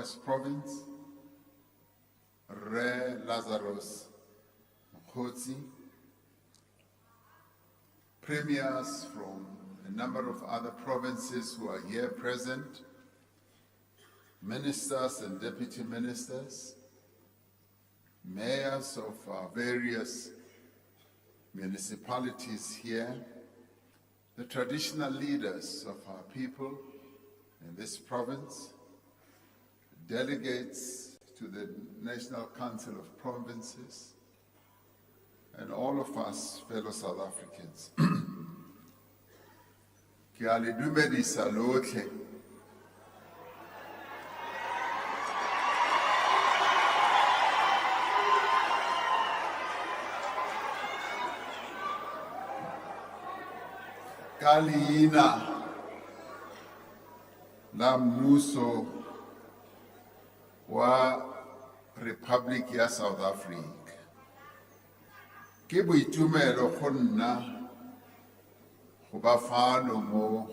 Northwest Province, Re Lazarus Mkhotsi, premiers from a number of other provinces who are here present, ministers and deputy ministers, mayors of various municipalities here, the traditional leaders of our people in this province, delegates to the National Council of Provinces, and all of us fellow South Africans. Ke a le dumedisa lotlhe. Ka leina la mmuso wa Republic ya South Africa. Ke boitumelo go nna go ba fano mo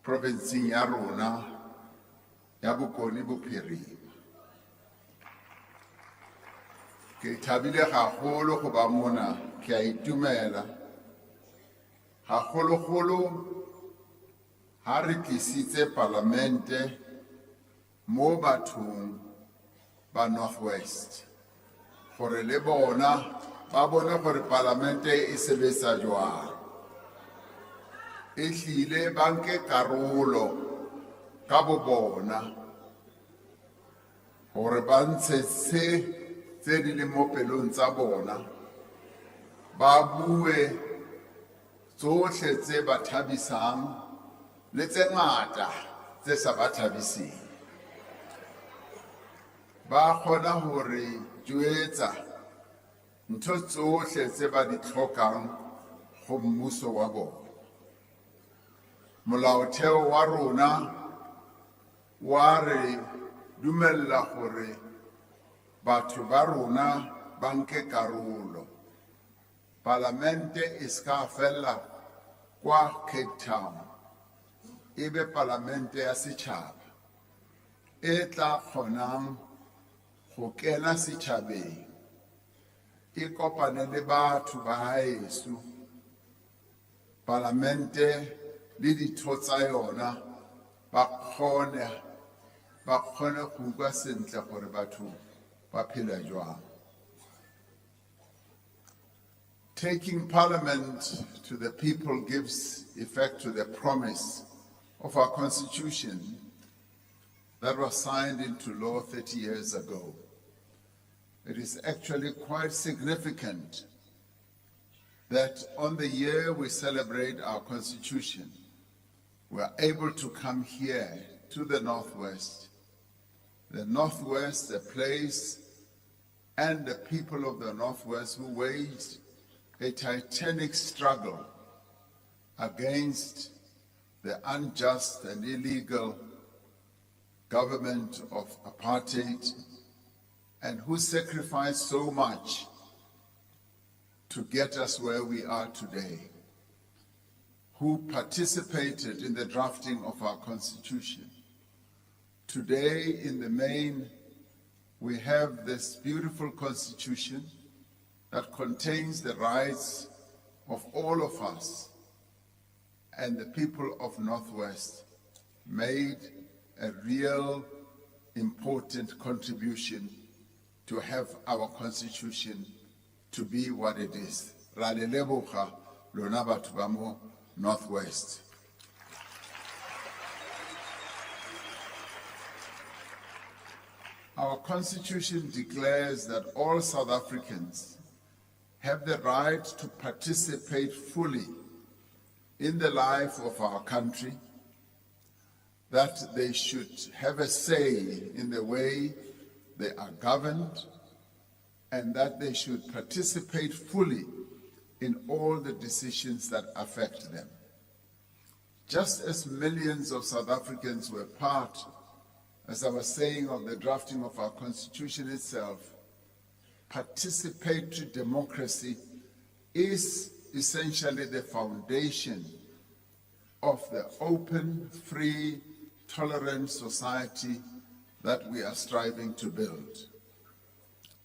provinceng ya rona ya Bokone Bophirima. Ke thabile gagolo go ba mona, ke a itumela gagolo-golo ha re tlisitse palamente mo bathong ba Northwest gore le bona ba bone gore palamente e sebetsa jwang, e hlile ba nke karolo ka bobona gore ba ntshe tse di leng mo pelong tsa bona, ba bue tsohle tse ba thabisang le tse ngata tse sa ba thabiseng, ba kgona hore jwetsa ntho tsohle tse ba di tlhokang go mmuso wa bona. Molaotheo wa rona wa re dumella gore batho ba rona ba nke karolo. Parlamente e ska fela kwa Cape Town, ebe parlamente ya setšhaba e tla kgonang go kena setšhabeng, e kopane le batho ba haeso, parlamente le ditho tsa yona ba kgone go utlwa sentle gore batho ba phela jwang. Taking parliament to the people gives effect to the promise of our constitution that was signed into law 30 years ago. It is actually quite significant that on the year we celebrate our constitution, we are able to come here to the Northwest, the place and the people of the Northwest who waged a titanic struggle against the unjust and illegal government of apartheid, and who sacrificed so much to get us where we are today, who participated in the drafting of our constitution. Today, in the main, we have this beautiful constitution that contains the rights of all of us, and the people of Northwest made a real important contribution to have our constitution to be what it is. Ra le leboga lona batho ba mo Northwest. Our constitution declares that all South Africans have the right to participate fully in the life of our country, that they should have a say in the way they are governed, and that they should participate fully in all the decisions that affect them. Just as millions of South Africans were part, as I was saying, of the drafting of our constitution itself, participatory democracy is essentially the foundation of the open, free, tolerant society that we are striving to build.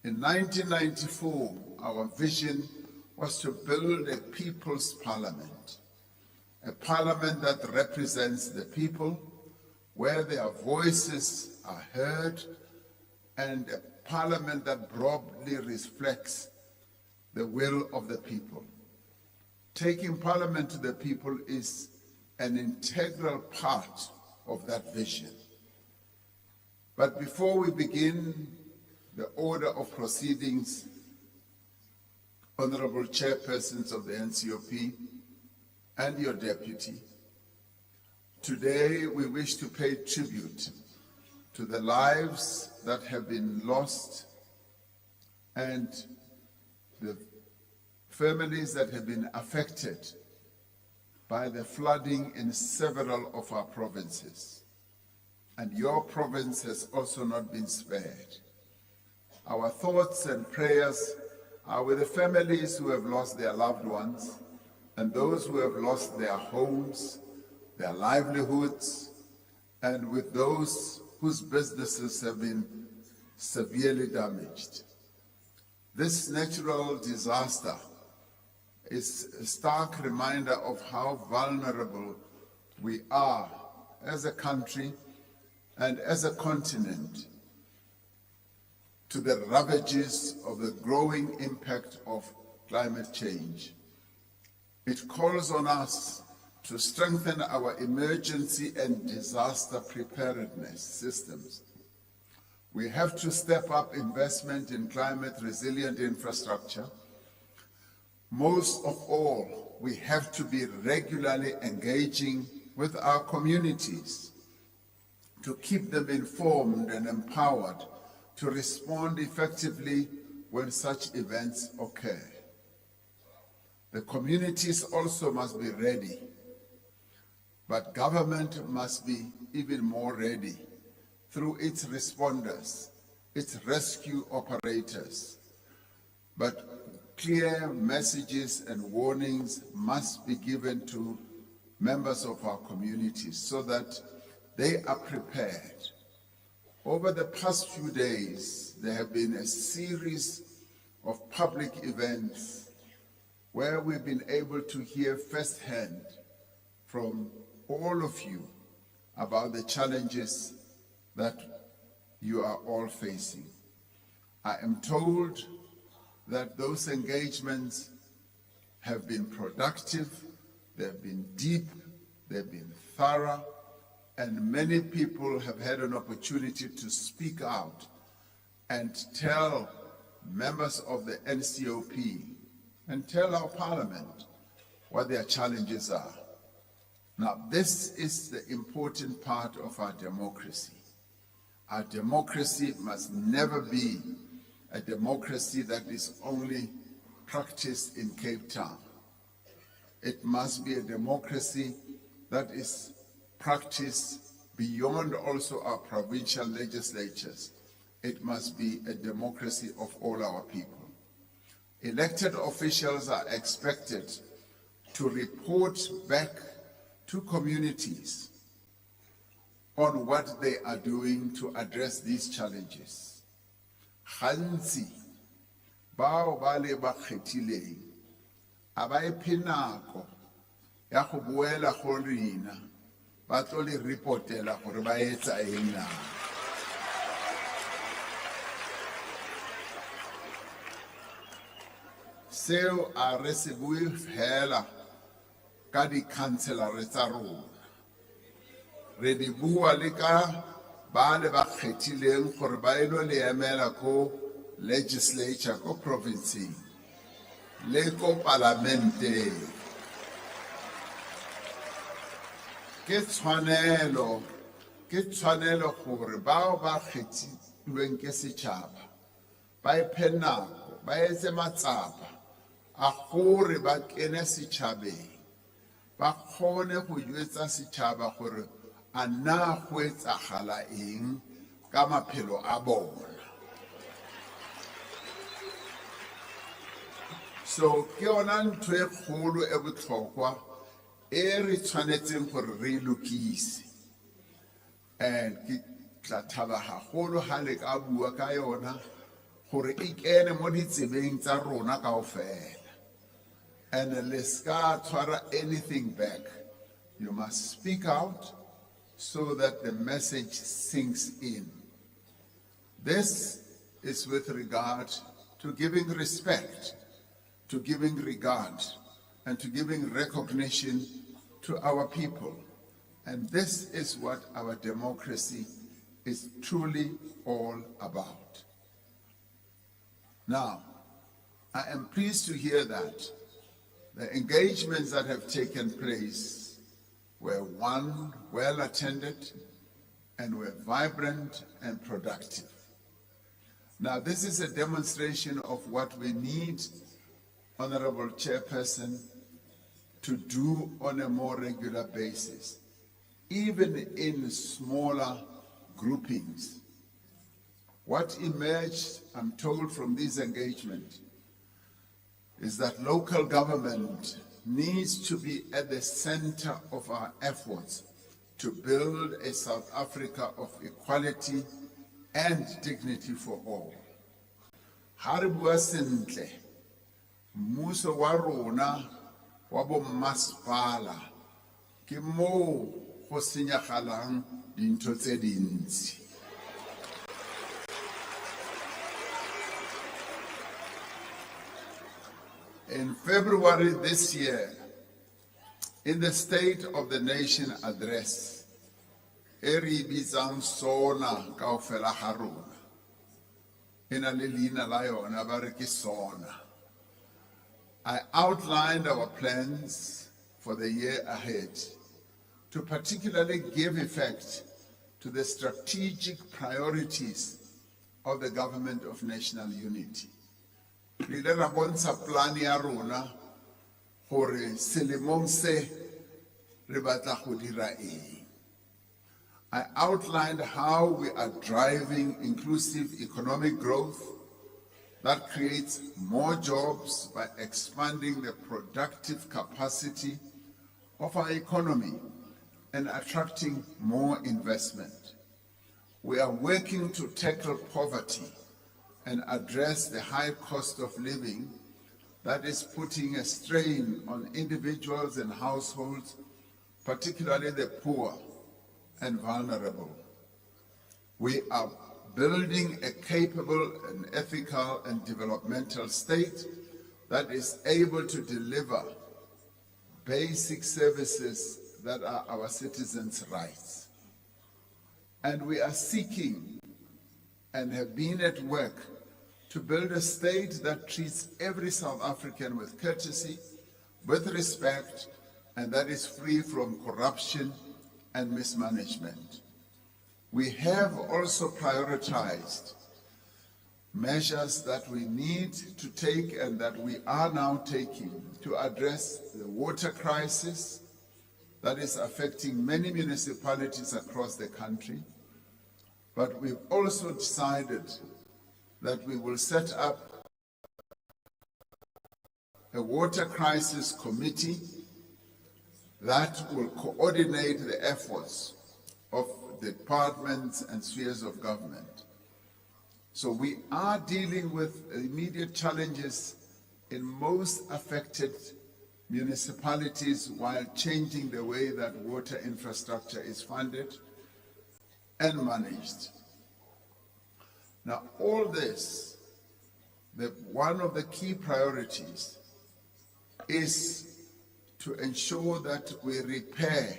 In 1994, our vision was to build a people's parliament, a parliament that represents the people, where their voices are heard, and a parliament that broadly reflects the will of the people. Taking parliament to the people is an integral part of that vision. But before we begin the order of proceedings, Honorable Chairpersons of the Ncop and your deputy, today we wish to pay tribute to the lives that have been lost and the families that have been affected by the flooding in several of our provinces. And your province has also not been spared. Our thoughts and prayers are with the families who have lost their loved ones and those who have lost their homes, their livelihoods, and with those whose businesses have been severely damaged. This natural disaster is a stark reminder of how vulnerable we are as a country and as a continent to the ravages of the growing impact of climate change. It calls on us to strengthen our emergency and disaster preparedness systems. We have to step up investment in climate-resilient infrastructure. Most of all, we have to be regularly engaging with our communities to keep them informed and empowered to respond effectively when such events occur. The communities also must be ready, but government must be even more ready through its responders, its rescue operators. But clear messages and warnings must be given to members of our communities so that they are prepared. Over the past few days, there have been a series of public events where we've been able to hear firsthand from all of you about the challenges that you are all facing. I am told that those engagements have been productive, they've been deep, they've been thorough, and many people have had an opportunity to speak out and tell members of the Ncop and tell our parliament what their challenges are. Now, this is the important part of our democracy. Our democracy must never be a democracy that is only practiced in Cape Town. It must be a democracy that is practiced beyond also our provincial legislatures. It must be a democracy of all our people. Elected officials are expected to report back to communities on what they are doing to address these challenges. Gantsi, bao ba le ba kgethileng, a ba iphe nako ya go boela go rena, ba tlo le reportela gore ba etsa eng na. Seo a re se bue fela ka di-councillor tsa rona. Re di bua le ka ba le ba kgethileng gore ba ilo le emela ko legislature ko provinceng le ko parlamenteng. Ke tshwanelo gore bao ba kgethilweng ke setšhaba ba iphe nako ba etse matsapa a gore ba kene setšhabeng, ba kgone go jwetsa setšhaba gore a na go etsagala eng ka maphelo a bona. So ke yona ntho e kgolo e botlhokwa e re tshwanetseng gore re lokise. And tla thaba haholo ha le ka bua ka yona gore e kene mo ditsebeng tsa rona kaofela. And le ska tshwara anything back. You must speak out so that the message sinks in. This is with regard to giving respect, to giving regard, and to giving recognition to our people. And this is what our democracy is truly all about. Now, I am pleased to hear that the engagements that have taken place were, one, well attended and were vibrant and productive. Now, this is a demonstration of what we need, Honorable Chairperson, to do on a more regular basis, even in smaller groupings. What emerged, I'm told, from these engagements is that local government needs to be at the center of our efforts to build a South Africa of equality and dignity for all. Ha re bua sentle, mmuso wa rona wa bo mmasepala ke moo go senyagalang dintho tse dintsi. In February this year, in the State of the Nation address, eri bitsang sona kaofela ha rona, ena le leina la yona ba re ke sona, I outlined our plans for the year ahead to particularly give effect to the strategic priorities of the Government of National Unity. Re ile ra bontsha plan ya rona gore selemong se re batla go dira eng. I outlined how we are driving inclusive economic growth that creates more jobs by expanding the productive capacity of our economy and attracting more investment. We are working to tackle poverty and address the high cost of living that is putting a strain on individuals and households, particularly the poor and vulnerable. We are building a capable and ethical and developmental state that is able to deliver basic services that are our citizens' rights. And we are seeking and have been at work to build a state that treats every South African with courtesy, with respect, and that is free from corruption and mismanagement. We have also prioritized measures that we need to take and that we are now taking to address the water crisis that is affecting many municipalities across the country. But we've also decided that we will set up a water crisis committee that will coordinate the efforts of departments and spheres of government. So we are dealing with immediate challenges in most affected municipalities while changing the way that water infrastructure is funded and managed. Now, all this, one of the key priorities is to ensure that we repair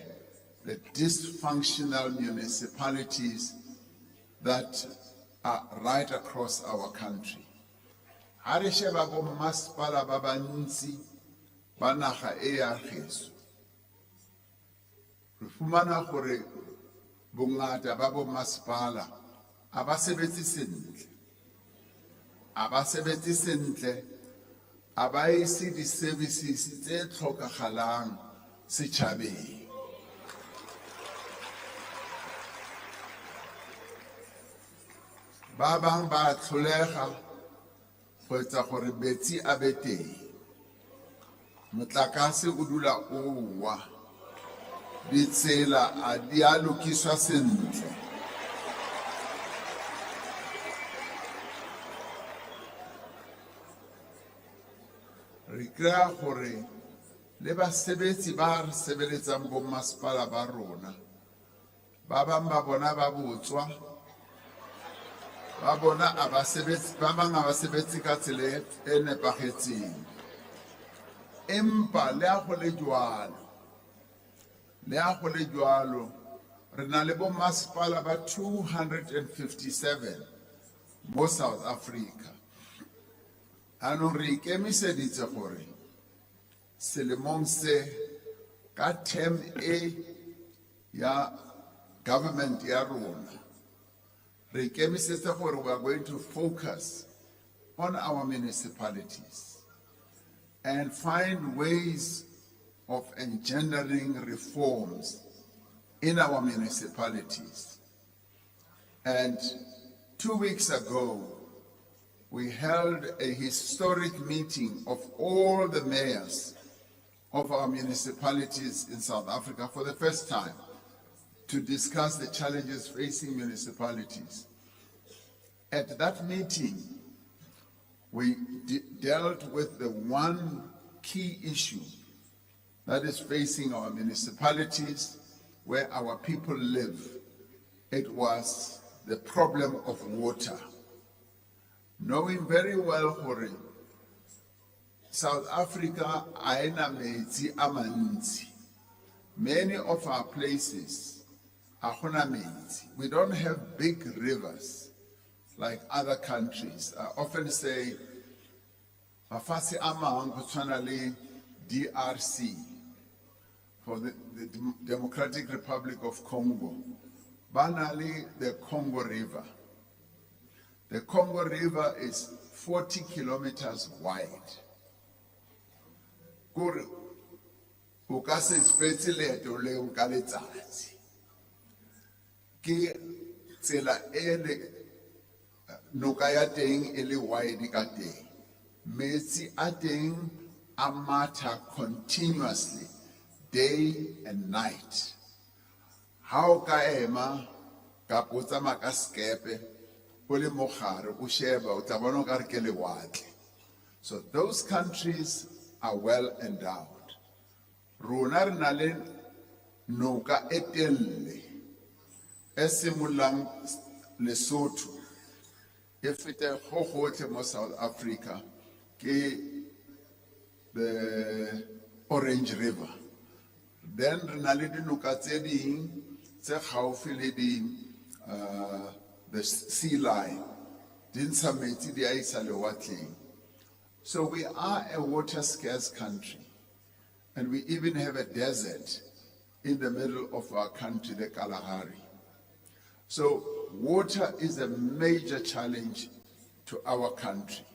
the dysfunctional municipalities that are right across our country. Ha re sheba bo mmasepala ba bantsi ba naga e ya geso, re fumana gore bongata ba bo mmasepala a ba sebetse sentle, a ba ise di-services tse tlhokagalang setšhabeng. Ba bang ba tlholega go etsa gore metsi a be teng, motlakase o dula o wa, ditsela a di a lokiswa sentle, re kry-a gore le basebetsi ba re sebeletsang bommasepala ba rona ba bang ba bona ba botswa ba bona ba bang a ba sebetsi ka tsela e nepagetseng empa le a go le jwalo re na le bommasepala ba 257 mo South Africa. Anong re ikemiseditse gore selemong se ka term e ya government ya rona re ikemiseditse gore we are going to focus on our municipalities and find ways of engendering reforms in our municipalities. And 2 weeks ago, we held a historic meeting of all the mayors of our municipalities in South Africa for the first time to discuss the challenges facing municipalities. At that meeting, we dealt with the one key issue that is facing our municipalities where our people live. It was the problem of water. Knowing very well gore South Africa aina metsi a mantsi. Many of our places a gona metsi. We don't have big rivers like other countries. I often say mafatshe a mang go tshwana le DRC, for the Democratic Republic of Congo, banally the Congo River. The Congo River is 40 kilometers wide. O ka se fetse leeto le o ka letsatsi. Ke tsela e noka ya teng e le wide ka teng. Metsi a teng a matha continuously, day and night. How ka ema ka potsa maka skepe o le mogare o sheba o tla bona o ka re ke lewatle. So those countries are well endowed. Rona re na le noka e telle e simulang Lesotho e fete go gotlhe mo South Africa ke the Orange River. Then re na le dinoka tse ding tse gaufi le the sea line. Dintsha metsi di a isa lewatleng. So we are a water scarce country, and we even have a desert in the middle of our country, the Kalahari. So water is a major challenge to our country.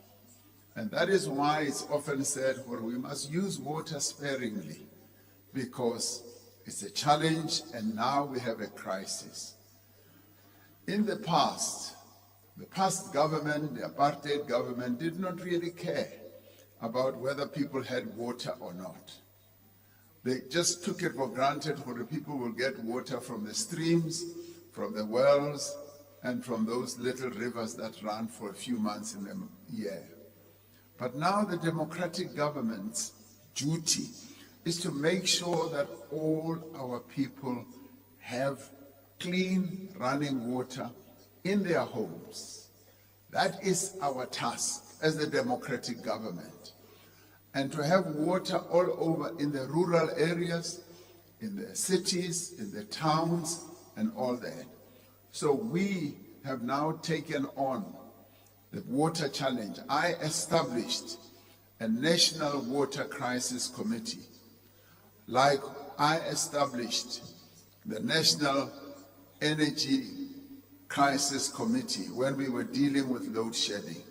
And that is why it's often said, well, we must use water sparingly, because it's a challenge and now we have a crisis. In the past government, the apartheid government, did not really care about whether people had water or not. They just took it for granted that people will get water from the streams, from the wells, and from those little rivers that run for a few months in the year. But now the democratic government's duty is to make sure that all our people have clean running water in their homes. That is our task as the democratic government. And to have water all over in the rural areas, in the cities, in the towns, and all that. So we have now taken on the water challenge. I established a National Water Crisis Committee, like I established the National Energy Crisis Committee when we were dealing with load shedding.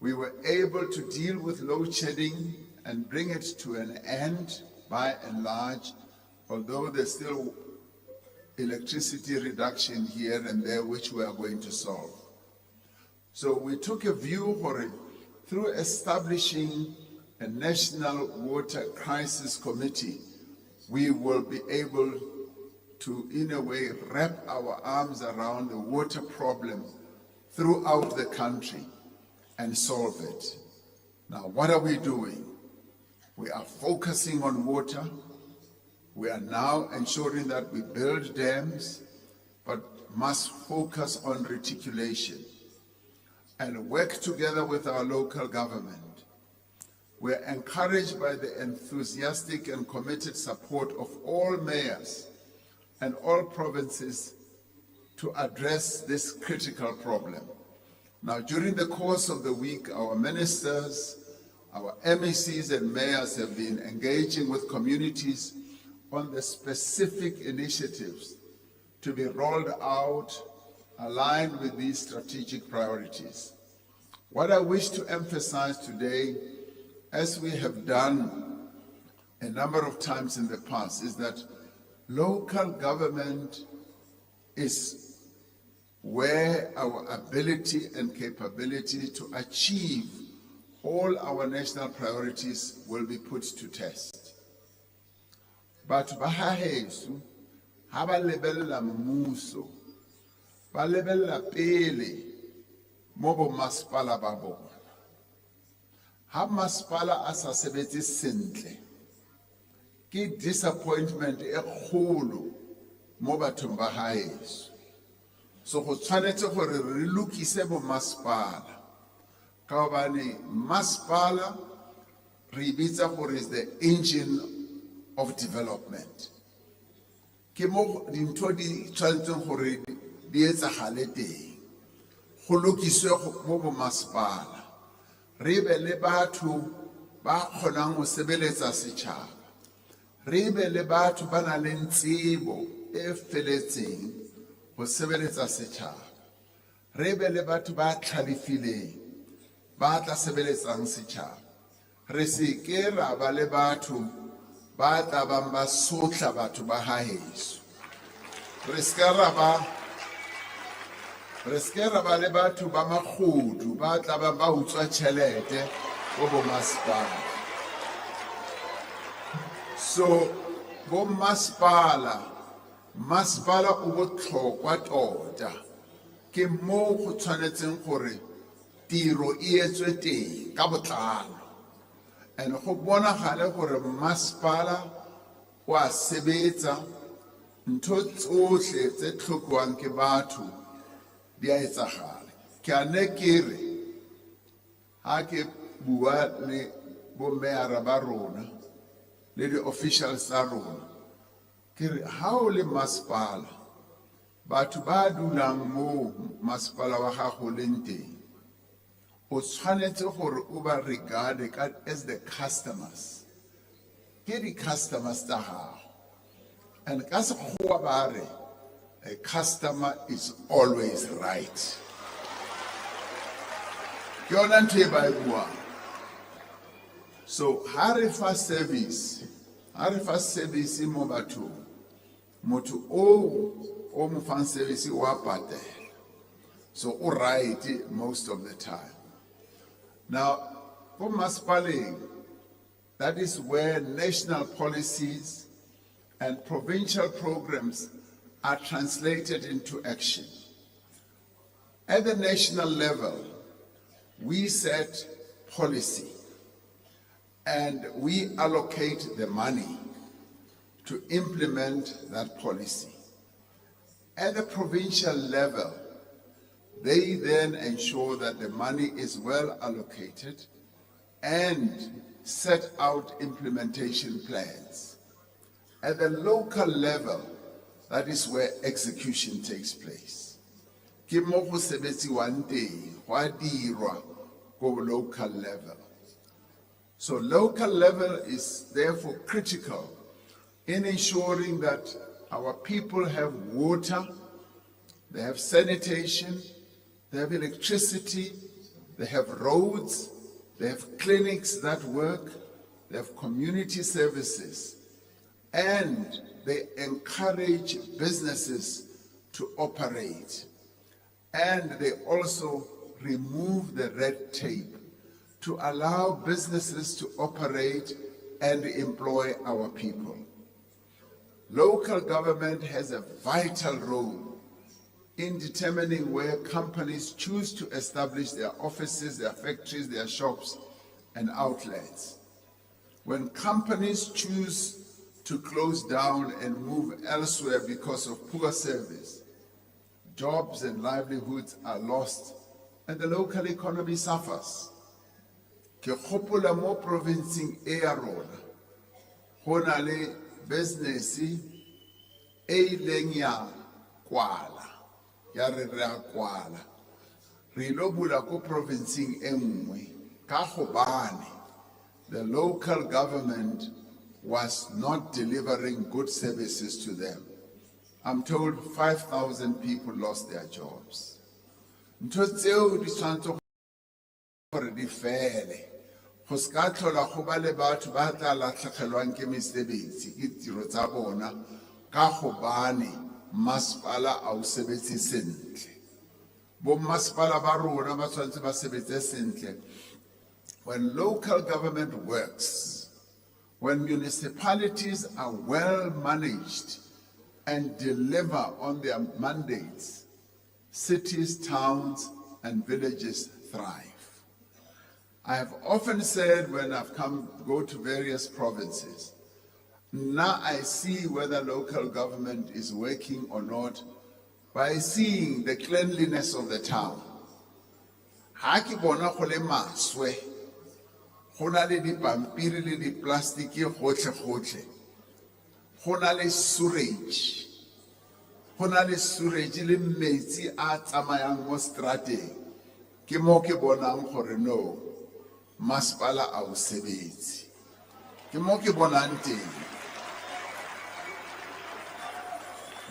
We were able to deal with load shedding and bring it to an end by and large, although there's still electricity reduction here and there, which we are going to solve. So we took a view for it through establishing a National Water Crisis Committee. We will be able to, in a way, wrap our arms around the water problem throughout the country and solve it. Now, what are we doing? We are focusing on water. We are now ensuring that we build dams, but must focus on reticulation and work together with our local government. We are encouraged by the enthusiastic and committed support of all mayors and all provinces to address this critical problem. Now, during the course of the week, our ministers, our MECs and mayors have been engaging with communities on the specific initiatives to be rolled out aligned with these strategic priorities. What I wish to emphasize today, as we have done a number of times in the past, is that local government is where our ability and capability to achieve all our national priorities will be put to test. But bahahesu haba lebella mmuso ba lebella pele mo bo masepala ba bona. Ha masepala a sa sebetse sentle ke disappointment e kgolo mo bathong ba haeso. So go tshwanetse gore re lokise bo masepala ka hobane masepala re bitsa gore is the engine of development. Ke mo dintho di tshwanetseng gore di etsagale teng go lokiswe mo bo masepala re be le batho ba kgonang go sebeletsa setšhaba, re be le batho ba na leng tsebo e feletseng go sebeletsa setšhaba, re be le batho ba tlhalefileng ba tla sebeletsang setšhaba, re se ke ra ba le batho ba tla bang ba sotla batho ba haeso, re se ke ra ba le batho ba magodu ba tla bang ba utswa tšhelete go bo masepala. So bo masepala o botlhokwa tota, ke mo go tshwanetseng gore tiro e etswe teng ka botlalo, and go bonagale gore masepala o a sebetsa, ntho tsotlhe tse tlhokwang ke batho di a etsagala. Ke a ne ke re ha ke bua le bo meyara ba rona le di-officials tsa rona, ke re ha o le masepala, batho ba dulang mo masepala wa gago leng teng, o tshwanetse gore o ba regard as the customers, ke di-customers tsa gago. And ka sekgowa ba re, a customer is always right. Ke yona ntho e ba e buang. So ha re fa service mo bathong, motho o mo fang service wa patela, so o right most of the time. Now, for masepaleng, that is where national policies and provincial programs are translated into action. At the national level, we set policy and we allocate the money to implement that policy. At the provincial level, they then ensure that the money is well allocated and set out implementation plans. At the local level, that is where execution takes place. Ke mo go sebetsiwang teng go a dirwa go local level. So local level is therefore critical in ensuring that our people have water, they have sanitation, they have electricity, they have roads, they have clinics that work, they have community services, and they encourage businesses to operate. And they also remove the red tape to allow businesses to operate and employ our people. Local government has a vital role in determining where companies choose to establish their offices, their factories, their shops, and outlets. When companies choose to close down and move elsewhere because of poor service, jobs and livelihoods are lost and the local economy suffers. Ke kgopola mo provinceng e ya rona go na le business e ileng ya kwala ya re re a kwala re lo bula ko provinceng e nngwe ka gobane the local government was not delivering good services to them. I'm told 5,000 people lost their jobs. Ntho tseo di tshwanetse gore di fele go ska tlhola go ba le batho ba tla latlhegelwang ke mesebetsi ke tiro tsa bona ka gobane masepala a o sebetse sentle. Bo masepala ba rona ba tshwanetse ba sebetse sentle. When local government works, when municipalities are well managed and deliver on their mandates, cities, towns, and villages thrive. I have often said when I've go to various provinces, now I see whether local government is working or not by seeing the cleanliness of the town. Ha ke bona go le maswe, go na le dipampiri le diplastiki gotlhe-gotlhe, go na le sewage, le metsi a tsamayang mo strateng, ke mo ke bonang gore no, masepala a o sebetse, ke mo ke bonang teng.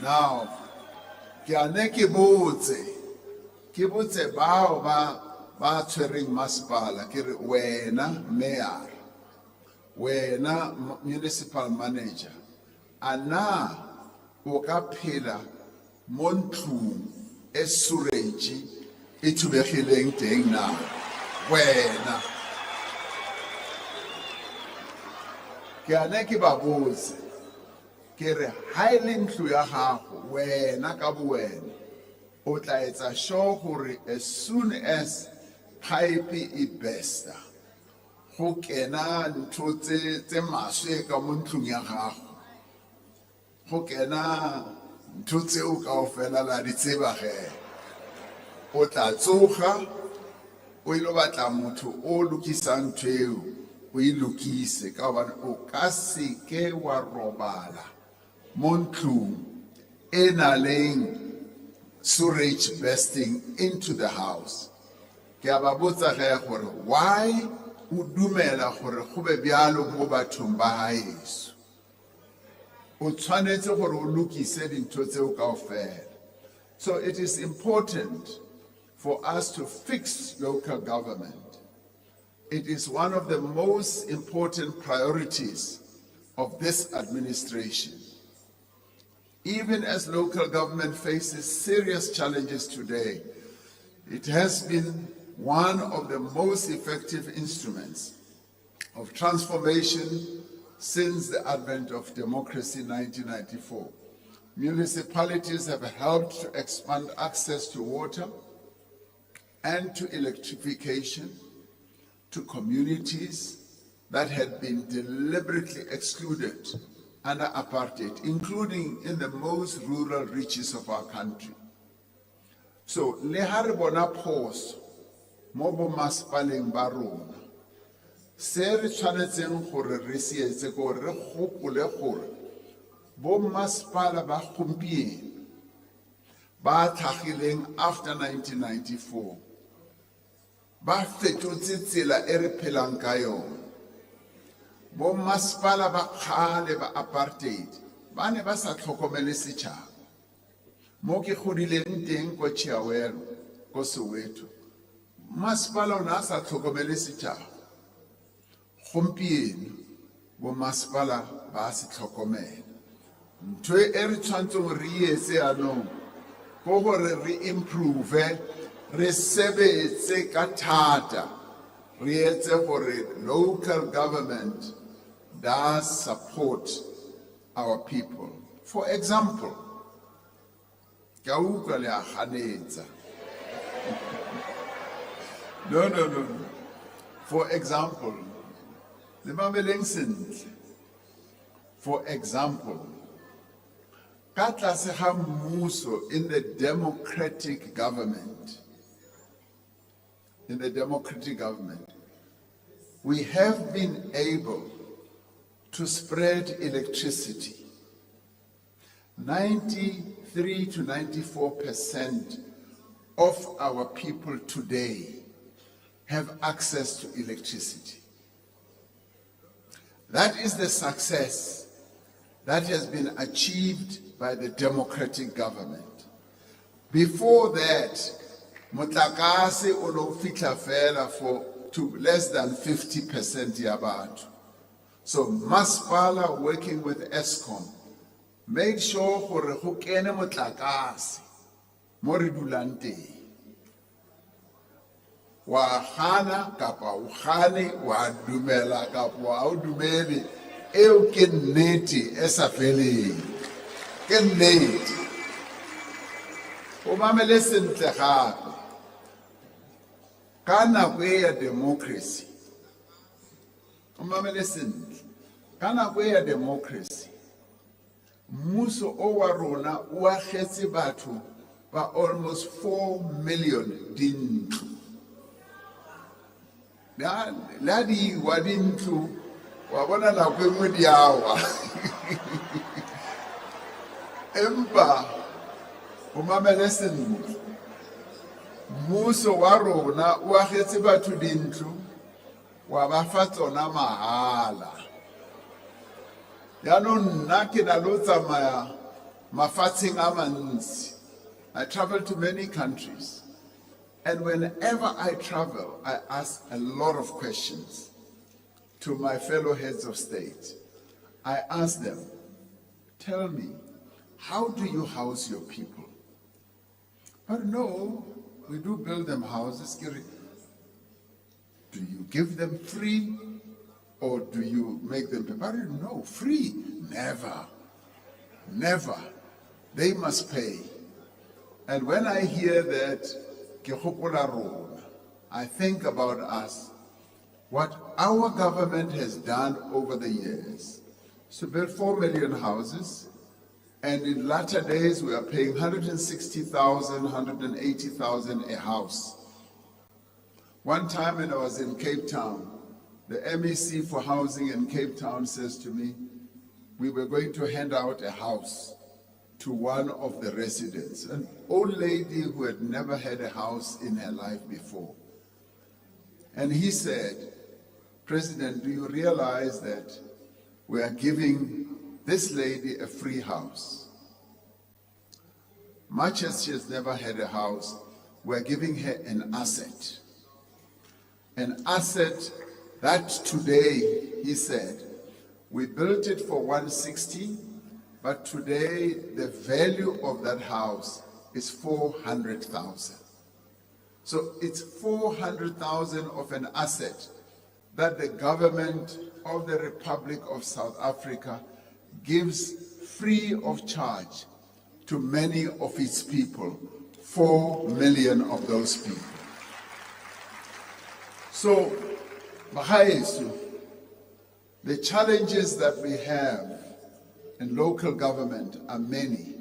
Now, ke ane ke botse bao ba tshwereng masepala ke re wena mayor, wena municipal manager, ana o ka phela mo ntlong e sewage e thubegileng teng na wena ke ane ke ba botse ke re ha e le ntlo ya gago wena ka bowena o tla etsa sure gore as soon as pipe e bursta go kena ntho tse maswe ka mo ntlong ya gago, go kena ntho tseo kaofela la di tseba ge, o tla tsoga o ilo batla motho o lokisang ntho eo o e lokise ka gobane o ka seke wa robala mo ntlong e na leng sewage bursting into the house. Ke a ba botsa ge gore why o dumela gore go be bjalo mo bathong ba haeso, o tshwanetse gore o lokise dintho tseo kaofela. So it is important for us to fix local government. It is one of the most important priorities of this administration. Even as local government faces serious challenges today, it has been one of the most effective instruments of transformation since the advent of democracy in 1994. Municipalities have helped to expand access to water and to electrification to communities that had been deliberately excluded under apartheid, including in the most rural reaches of our country. So, le ha re bona phoso mo bo masepaleng ba rona, se re tshwanetseng gore re se etse gore re gopole gore bo masepala ba gompieno ba tlhagileng after 1994 ba fetotse tsela e re phelang ka yona. Bo masepala ba kgale ba apartheid ba ne ba sa tlhokomele setšhaba. Mo ke godileng teng ko Chiawelo ko Soweto, masepala o ne a sa tlhokomele setšhaba. Gompieno bo masepala ba se tlhokomela. Ntho e re tshwanetseng re etse anong go gore re improve, re sebetse ka thata, re etse gore local government does support our people. For example, no. For example, Le mameleng sentle. For example, ka tlase ga mmuso in the democratic government, we have been able to spread electricity. 93 to 94% of our people today have access to electricity. That is the success that has been achieved by the democratic government. Before that, motlakase o no fitla fela to less than 50% ya batho. So Masipala, working with Eskom, made sure gore go kene motlakase mo re dulang teng. Wa gana kapa o gane, wa dumela kapa wa o dumele, eo ke nnete e sa feleng. Ke nnete. O mamele sentle gape. Ka nako e ya democracy, o mamele sentle. Ka nako e ya democracy, mmuso o wa rona o agetse batho ba almost 4 million dintlo. La di wa dintlo wa bona nako e nngwe di awa. Empa o mamele sentle. Mmuso wa rona o agetse batho dintlo wa ba fa tsona mahala. Yaanong nna ke na lo tsamaya mafatsheng a mantsi. I travel to many countries, and whenever I travel, I ask a lot of questions to my fellow heads of state. I ask them, tell me, how do you house your people? But no, we do build them houses. Do you give them free, or do you make them pay? But no, free, never, never. They must pay. And when I hear that, I think about us, what our government has done over the years. So build 4 million houses, and in latter days we are paying 160,000, 180,000 a house. One time when I was in Cape Town, the MEC for housing in Cape Town says to me, we were going to hand out a house to one of the residents, an old lady who had never had a house in her life before. And he said, President, do you realize that we are giving this lady a free house? Much as she has never had a house, we're giving her an asset. An asset that today, he said, we built it for 160, but today the value of that house is 400,000. So it's 400,000 of an asset that the government of the Republic of South Africa gives free of charge to many of its people, 4 million of those people. So, the challenges that we have in local government are many.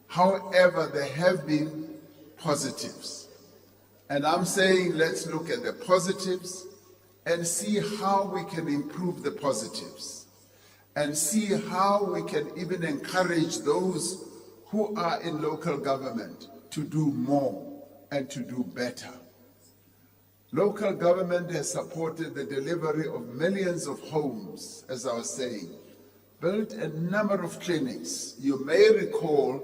However, there have been positives. And I'm saying let's look at the positives and see how we can improve the positives, and see how we can even encourage those who are in local government to do more and to do better. Local government has supported the delivery of millions of homes, as I was saying, built a number of clinics. You may recall,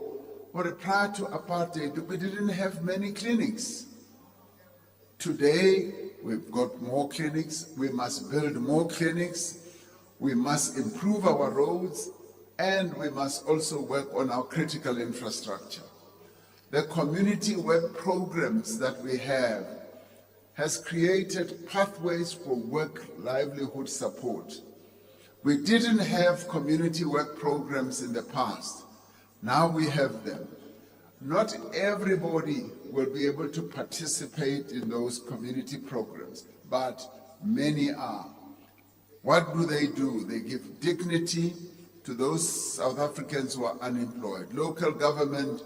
prior to apartheid, we didn't have many clinics. Today, we've got more clinics. We must build more clinics. We must improve our roads, and we must also work on our critical infrastructure. The community work programs that we have has created pathways for work livelihood support. We didn't have community work programs in the past. Now we have them. Not everybody will be able to participate in those community programs, but many are. What do? They give dignity to those South Africans who are unemployed. Local government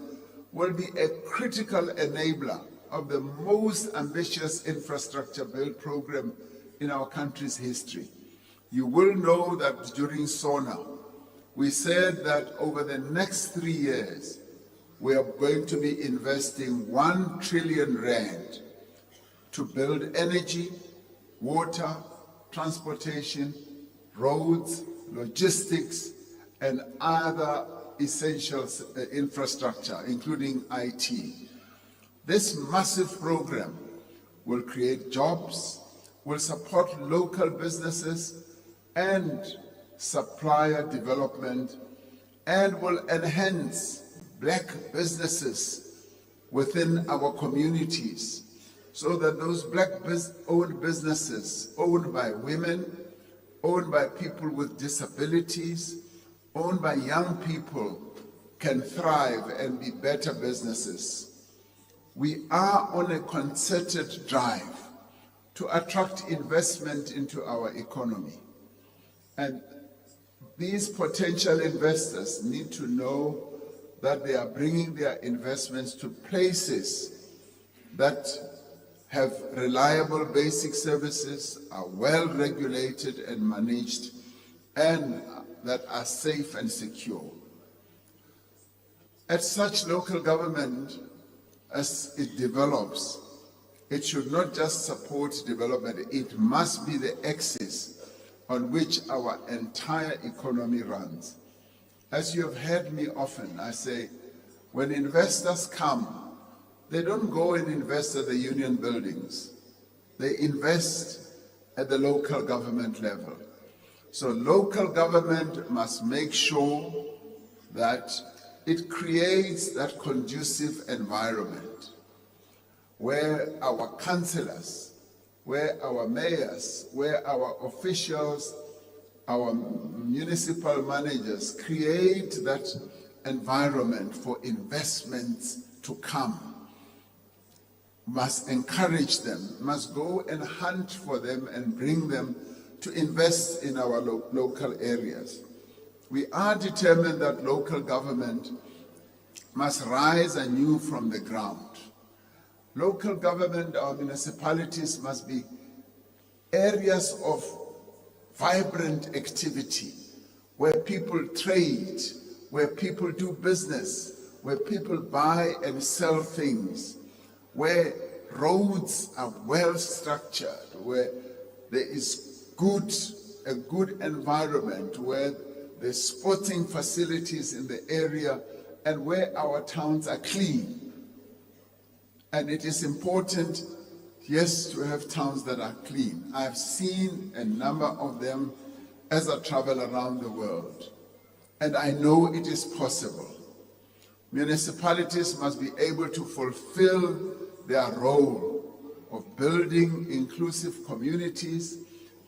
will be a critical enabler of the most ambitious infrastructure build program in our country's history. You will know that during SONA, we said that over the next 3 years, we are going to be investing 1 trillion rand to build energy, water, transportation, roads, logistics, and other essential infrastructure, including IT. This massive program will create jobs, will support local businesses and supplier development, and will enhance black businesses within our communities, so that those black-owned businesses, owned by women, owned by people with disabilities, owned by young people, can thrive and be better businesses. We are on a concerted drive to attract investment into our economy. And these potential investors need to know that they are bringing their investments to places that have reliable basic services, are well regulated and managed, and that are safe and secure. At such local government as it develops, it should not just support development, it must be the axis on which our entire economy runs. As you have heard me often, I say, when investors come, they don't go and invest at the union buildings. They invest at the local government level. So local government must make sure that it creates that conducive environment where our councillors, where our mayors, where our officials, our municipal managers create that environment for investments to come. Must encourage them, must go and hunt for them and bring them to invest in our local areas. We are determined that local government must rise anew from the ground. Local government, our municipalities must be areas of vibrant activity, where people trade, where people do business, where people buy and sell things, where roads are well structured, where there is a good environment, where there's sporting facilities in the area, and where our towns are clean. And it is important, yes, to have towns that are clean. I've seen a number of them as I travel around the world, and I know it is possible. Municipalities must be able to fulfill their role of building inclusive communities,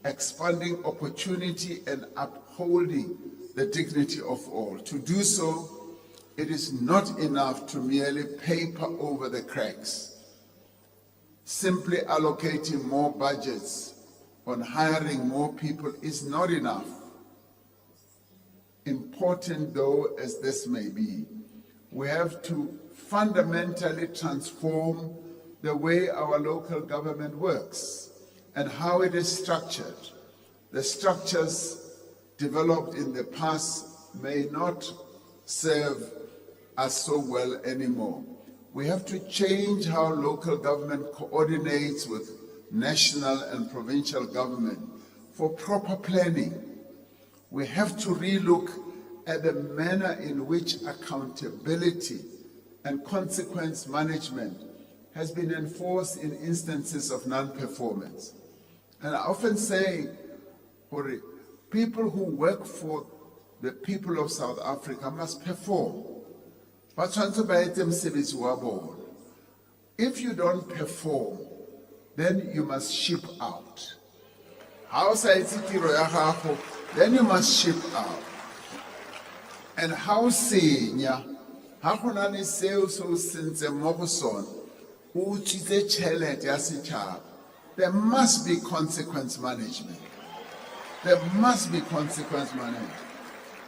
expanding opportunity, and upholding the dignity of all. To do so, it is not enough to merely paper over the cracks. Simply allocating more budgets on hiring more people is not enough. Important though as this may be, we have to fundamentally transform the way our local government works and how it is structured. The structures developed in the past may not serve us so well anymore. We have to change how local government coordinates with national and provincial government for proper planning. We have to relook at the manner in which accountability and consequence management has been enforced in instances of non-performance. And I often say, people who work for the people of South Africa must perform. If you don't perform, then you must ship out. Then you must ship out. And how senior, how can say so since a Morrison, who is a challenge as a child? There must be consequence management. There must be consequence management.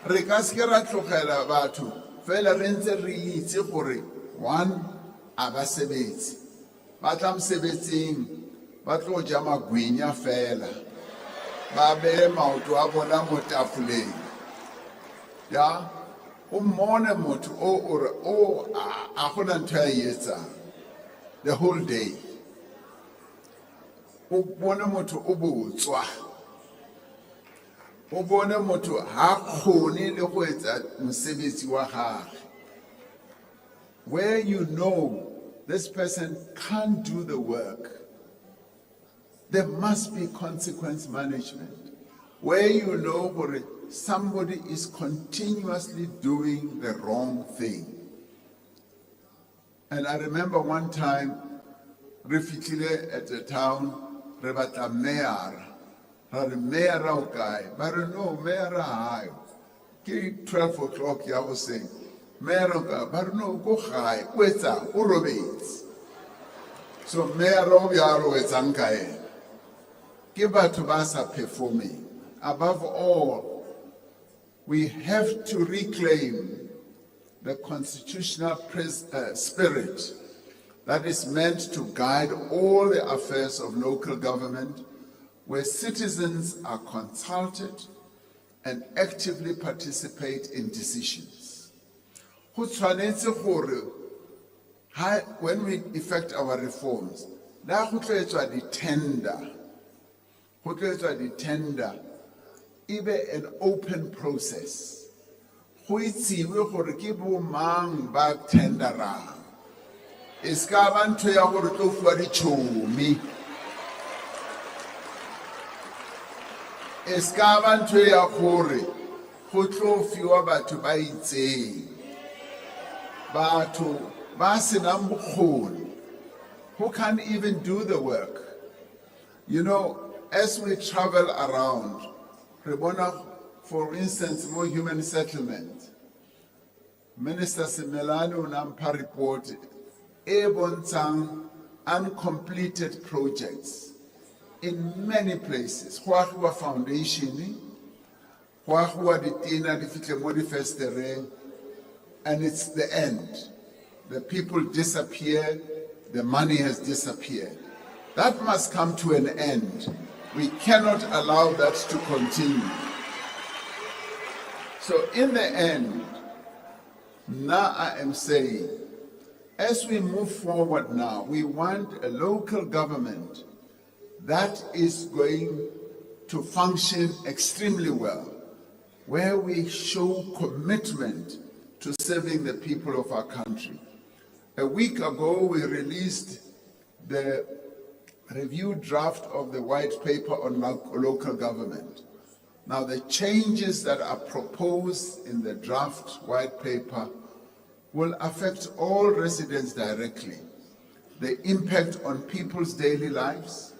Re ka se ke ra tlogela batho fela re ntse re itse gore one a ba sebetse ba tla mosebetsing ba tlo ja magwinya fela ba beye maoto a bona mo tafoleng ya o mmone motho o a gona ntho a etsang the whole day o bone motho o botswa o bone motho ha kgone le go etsa mosebetsi wa gagwe where you know this person can't do the work. There must be consequence management where you know where somebody is continuously doing the wrong thing. And I remember one time refitile at the town re batla mayor ra re mayor o kae ba re no mayor hae ke 12 o'clock ya go seng mayor o kae ba re no go gae o etsa o robetse so mayor o ya ro etsang kae ke batho ba sa performing. Above all, we have to reclaim the constitutional spirit that is meant to guide all the affairs of local government, where citizens are consulted and actively participate in decisions. Go tshwanetse gore when we effect our reforms, na go tletswa di tender, even an open process. Go itsiwe gore ke bo mang ba tenderang. E ska ba ntho ya gore tlo fuwa ditšhomi. E ska ba ntho ya gore go tlo fiwa batho ba itseng. Batho ba senang bokgoni who can't even do the work. You know, as we travel around, for instance, more human settlement, Minister Simelane Unampa reported uncompleted projects in many places. Huahua Foundation, Huahua Ditina Difitle and it's the end. The people disappear, the money has disappeared. That must come to an end. We cannot allow that to continue. So in the end, now I am saying, as we move forward now, we want a local government that is going to function extremely well, where we show commitment to serving the people of our country. A week ago, we released the review draft of the white paper on local government. Now, the changes that are proposed in the draft white paper will affect all residents directly. The impact on people's daily lives.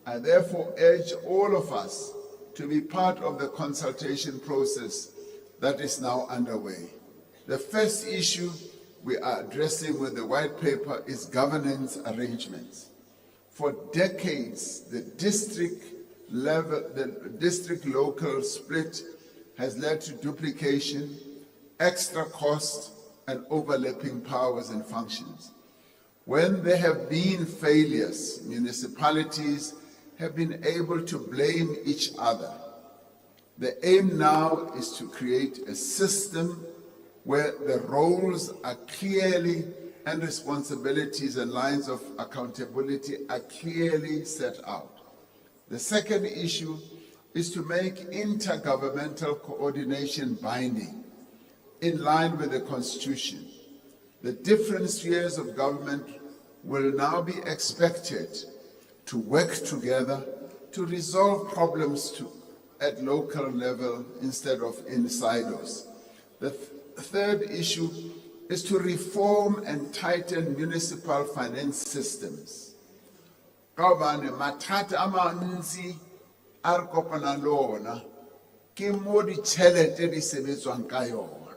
I therefore urge all of us to be part of the consultation process that is now underway. The first issue we are addressing with the white paper is governance arrangements. For decades, the district local split has led to duplication, extra cost, and overlapping powers and functions. When there have been failures, municipalities have been able to blame each other. The aim now is to create a system where the roles are clearly and responsibilities and lines of accountability are clearly set out. The second issue is to make intergovernmental coordination binding in line with the Constitution. The different spheres of government will now be expected to work together to resolve problems at local level instead of in silos. The third issue is to reform and tighten municipal finance systems. Kaobane mathata a mantsi a re kopanang le ona ke mo ditšhelete di sebetswang ka yona,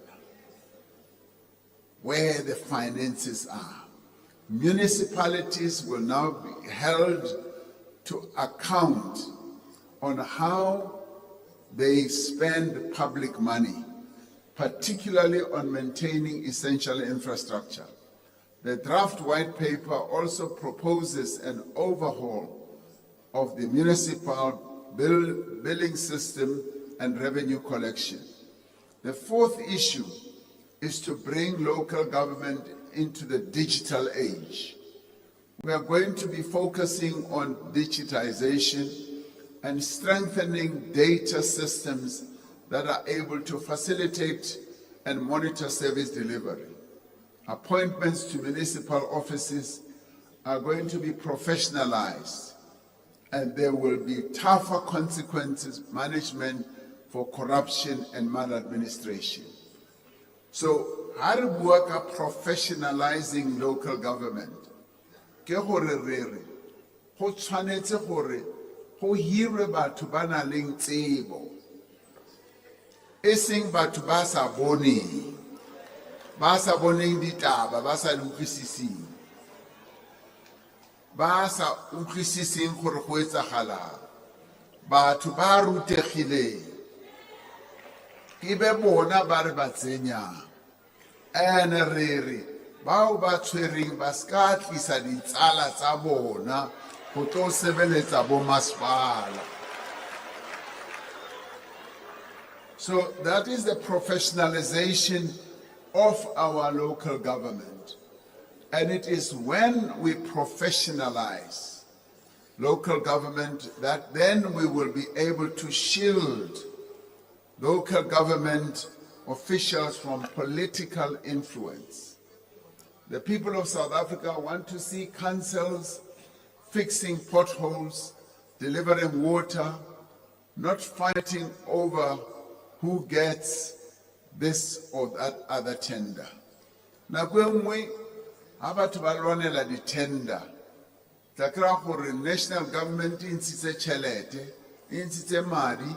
where the finances are. Municipalities will now be held to account on how they spend public money, particularly on maintaining essential infrastructure. The draft white paper also proposes an overhaul of the municipal billing system and revenue collection. The fourth issue is to bring local government into the digital age. We are going to be focusing on digitization and strengthening data systems that are able to facilitate and monitor service delivery. Appointments to municipal offices are going to be professionalized, and there will be tougher consequences management for corruption and maladministration. So, how do we work at professionalizing local government? Ke hore re re ho tshwanetse hore ho hirwe batho ba nang le tsebo, e seng batho ba sa boneng ditaba, ba sa di utlwisising, ba sa utlwisising gore go etsagalang, batho ba rutegileng, ke be bona ba re ba tsenyang, ene re re bao ba tshwereng ba ska tlisa ditsala tsa bona go tlo sebeletsa bo masepala. So that is the professionalization of our local government. And it is when we professionalize local government that then we will be able to shield local government officials from political influence. The people of South Africa want to see councils fixing potholes, delivering water, not fighting over who gets this or that other tender. Na kwengwe abatu balwanela di tender. Takra gore national government insitse chelete, insitse madi.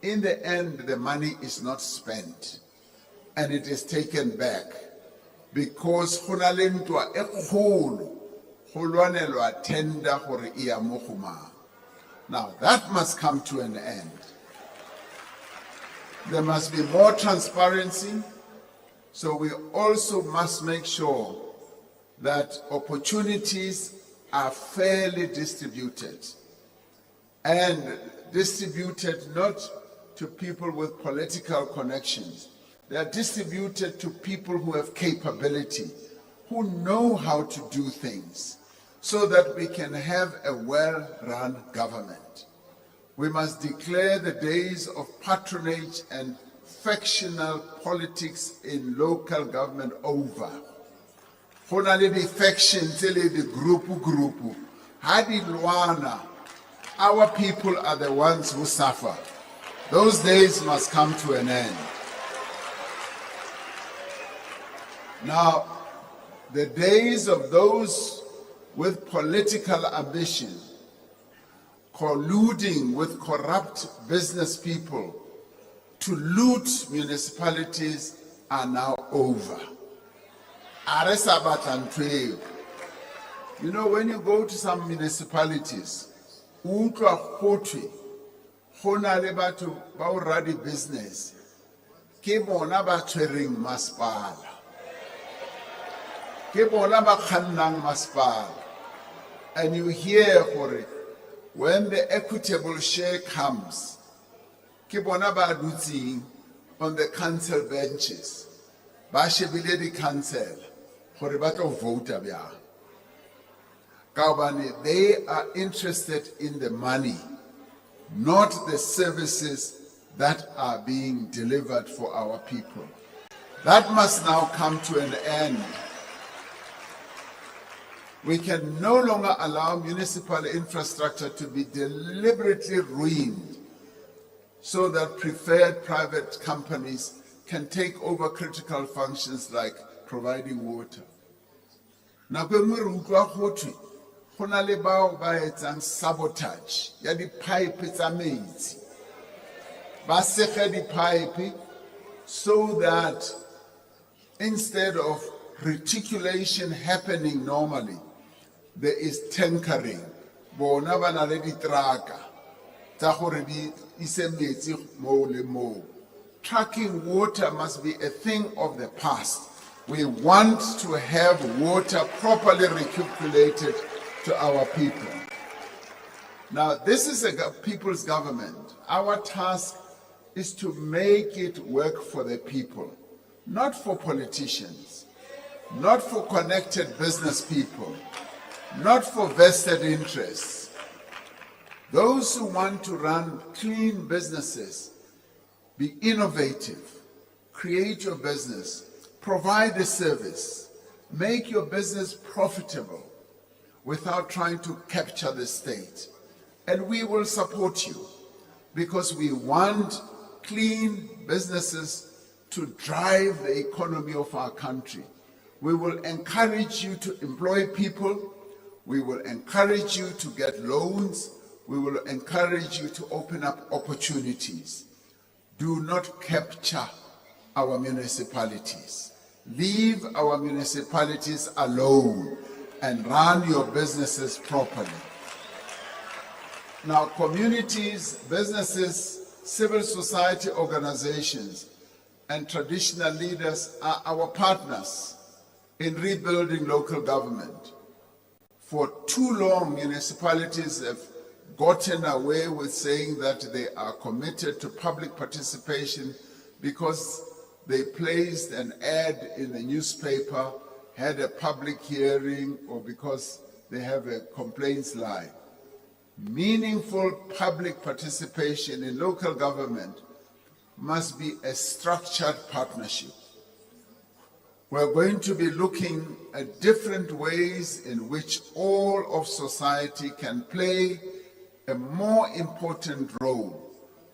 In the end, the money is not spent, and it is taken back because honalentwa ekhulu holwanelwa tender gore iya mohuma. Now that must come to an end. There must be more transparency, so we also must make sure that opportunities are fairly distributed, and distributed not to people with political connections. They are distributed to people who have capability, who know how to do things, so that we can have a well-run government. We must declare the days of patronage and factional politics in local government over. Honali the factions, the group. Hadi Luana, our people are the ones who suffer. Those days must come to an end. Now, the days of those with political ambition colluding with corrupt business people to loot municipalities are now over. You know, when you go to some municipalities, business, and you hear for it. When the equitable share comes, on the council benches, the council, for vote. They are interested in the money, not the services that are being delivered for our people. That must now come to an end. We can no longer allow municipal infrastructure to be deliberately ruined so that preferred private companies can take over critical functions like providing water. Now, when we sabotage, ya di pipe tsametse, ba sege di pipe so that instead of reticulation happening normally, there is tankering. Bona ba na le ditraka tsa gore di ise metsi mo le mo. Trucking water must be a thing of the past. We want to have water properly recirculated to our people. Now, this is a people's government. Our task is to make it work for the people, not for politicians, not for connected business people, not for vested interests. Those who want to run clean businesses, be innovative, create your business, provide a service, make your business profitable without trying to capture the state. And we will support you because we want clean businesses to drive the economy of our country. We will encourage you to employ people. We will encourage you to get loans. We will encourage you to open up opportunities. Do not capture our municipalities. Leave our municipalities alone and run your businesses properly. Now, communities, businesses, civil society organizations, and traditional leaders are our partners in rebuilding local government. For too long, municipalities have gotten away with saying that they are committed to public participation because they placed an ad in the newspaper, had a public hearing, or because they have a complaints line. Meaningful public participation in local government must be a structured partnership. We're going to be looking at different ways in which all of society can play a more important role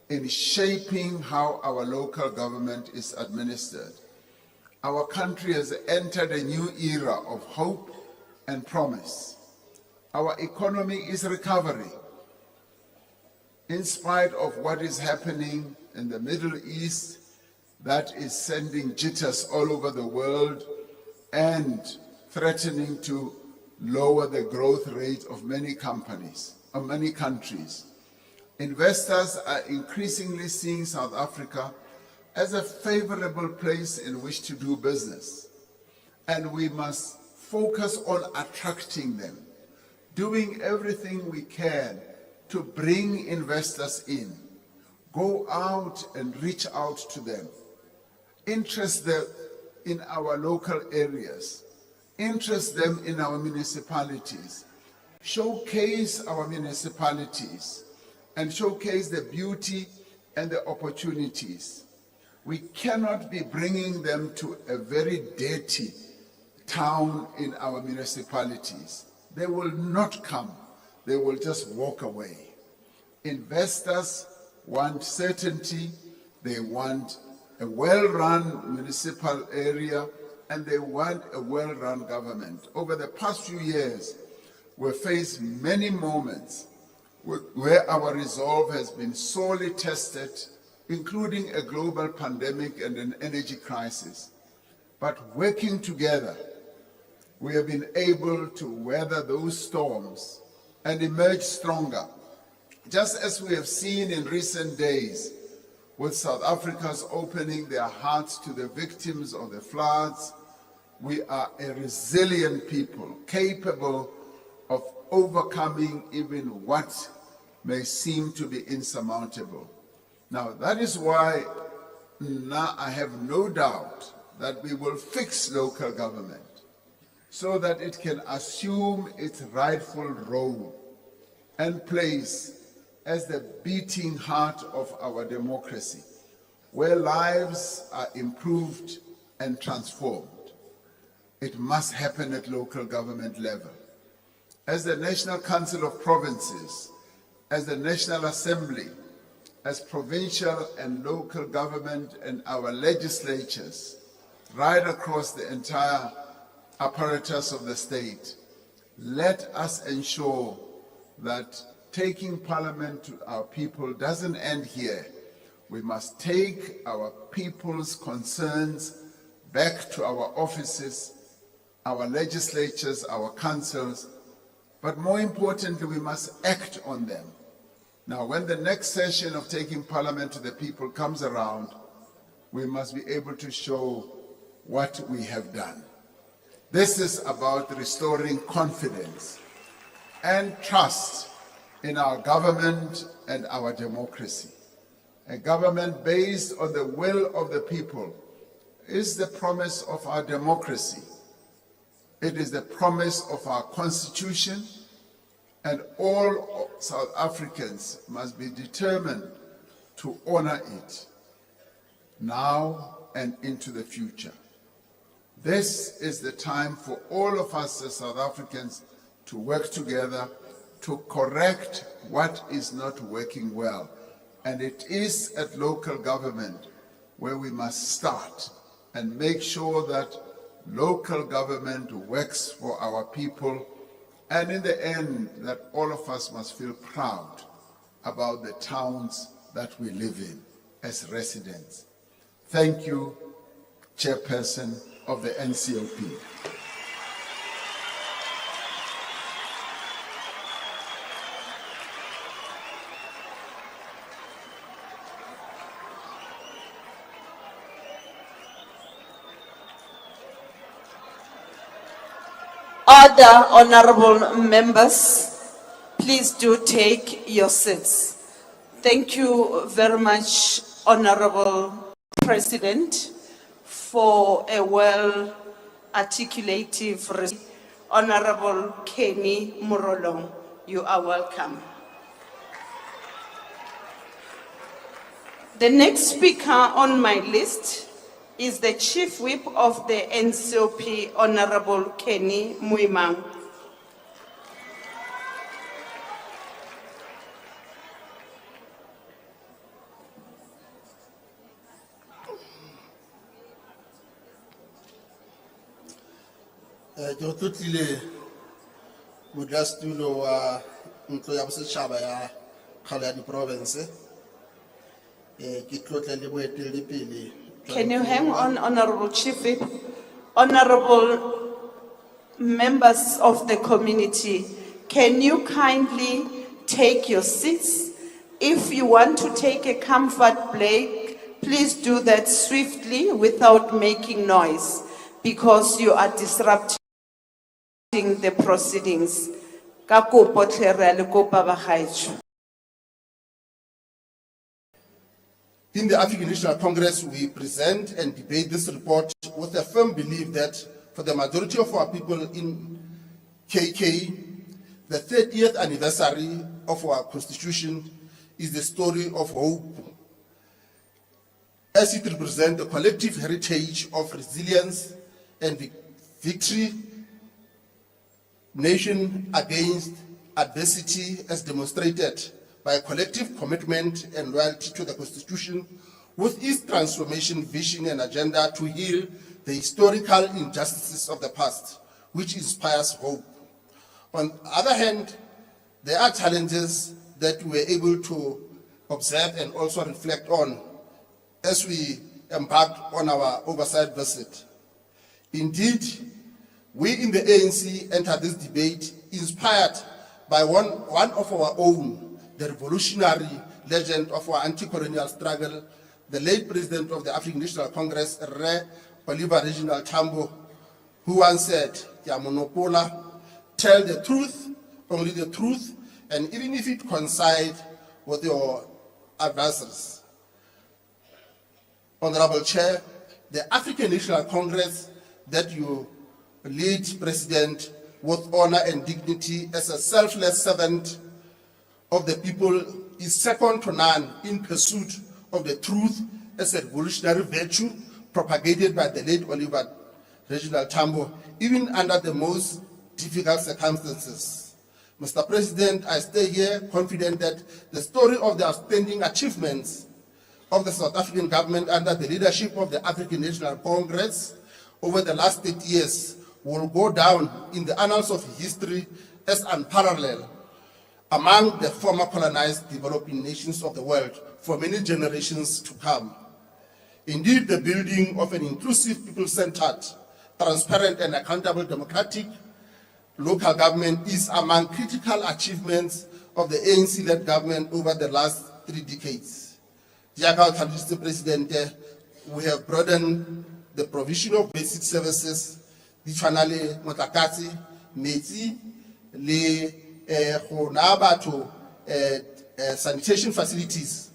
in shaping how our local government is administered. Our country has entered a new era of hope and promise. Our economy is recovering. In spite of what is happening in the Middle East, that is sending jitters all over the world and threatening to lower the growth rate of many companies, of many countries. Investors are increasingly seeing South Africa as a favorable place in which to do business. And we must focus on attracting them, doing everything we can to bring investors in. Go out and reach out to them. Interest them in our local areas. Interest them in our municipalities. Showcase our municipalities and showcase the beauty and the opportunities. We cannot be bringing them to a very dirty town in our municipalities. They will not come. They will just walk away. Investors want certainty. They want a well-run municipal area, and they want a well-run government. Over the past few years, we've faced many moments where our resolve has been sorely tested, including a global pandemic and an energy crisis. But working together, we have been able to weather those storms and emerge stronger, just as we have seen in recent days with South Africa's opening their hearts to the victims of the floods. We are a resilient people, capable of overcoming even what may seem to be insurmountable. Now, that is why now I have no doubt that we will fix local government so that it can assume its rightful role and place as the beating heart of our democracy, where lives are improved and transformed. It must happen at local government level. As the National Council of Provinces, as the National Assembly, as provincial and local government and our legislatures, right across the entire apparatus of the state, let us ensure that taking parliament to our people doesn't end here. We must take our people's concerns back to our offices, our legislatures, our councils, but more importantly, we must act on them. Now, when the next session of taking Parliament to the people comes around, we must be able to show what we have done. This is about restoring confidence and trust in our government and our democracy. A government based on the will of the people is the promise of our democracy. It is the promise of our constitution, and all South Africans must be determined to honor it now and into the future. This is the time for all of us as South Africans to work together to correct what is not working well. And it is at local government where we must start and make sure that local government works for our people, and in the end that all of us must feel proud about the towns that we live in as residents. Thank you, Chairperson of the Ncop. Other honorable members, please do take your seats. Thank you very much, Honorable President, for a well-articulative response. Honorable Kenny Murolong, you are welcome. The next speaker on my list is the Chief Whip of the Ncop, Honorable Kenny Muimang. Ke tlotile modulasetulo wa ntlo ya bosetšhaba ya kgalo ya diprovince. Ke tlotle le boeteledipele. Can you hang on, Honorable Chief Whip? Honorable members of the community, can you kindly take your seats? If you want to take a comfort break, please do that swiftly without making noise, because you are disrupting the proceedings. Ka kopo tle re a le kopa bagaetsho. In the African National Congress, we present and debate this report with a firm belief that for the majority of our people in KK, the 30th anniversary of our Constitution is the story of hope, as it represents the collective heritage of resilience and victory, nation against adversity, as demonstrated by a collective commitment and loyalty to the Constitution, with its transformation vision and agenda to heal the historical injustices of the past, which inspires hope. On the other hand, there are challenges that we were able to observe and also reflect on as we embarked on our oversight visit. Indeed, we in the ANC entered this debate inspired by one of our own, the revolutionary legend of our anti-colonial struggle, the late president of the African National Congress, Oliver Reginald Tambo, who once said, "Ya monopola, tell the truth, only the truth, and even if it coincides with your adversaries." Honorable Chair, the African National Congress that you lead, President, with honor and dignity as a selfless servant of the people, is second to none in pursuit of the truth as a revolutionary virtue propagated by the late Oliver Reginald Tambo, even under the most difficult circumstances. Mr. President, I stay here confident that the story of the outstanding achievements of the South African government under the leadership of the African National Congress over the last 8 years will go down in the annals of history as unparalleled among the former colonized developing nations of the world for many generations to come. Indeed, the building of an inclusive, people-centered, transparent and accountable democratic local government is among critical achievements of the ANC-led government over the last 3 decades. Jaaka o tlhalositse Presidente, we have broadened the provision of basic services, di tshwana le motlakase, metsi, le go naya batho sanitation facilities.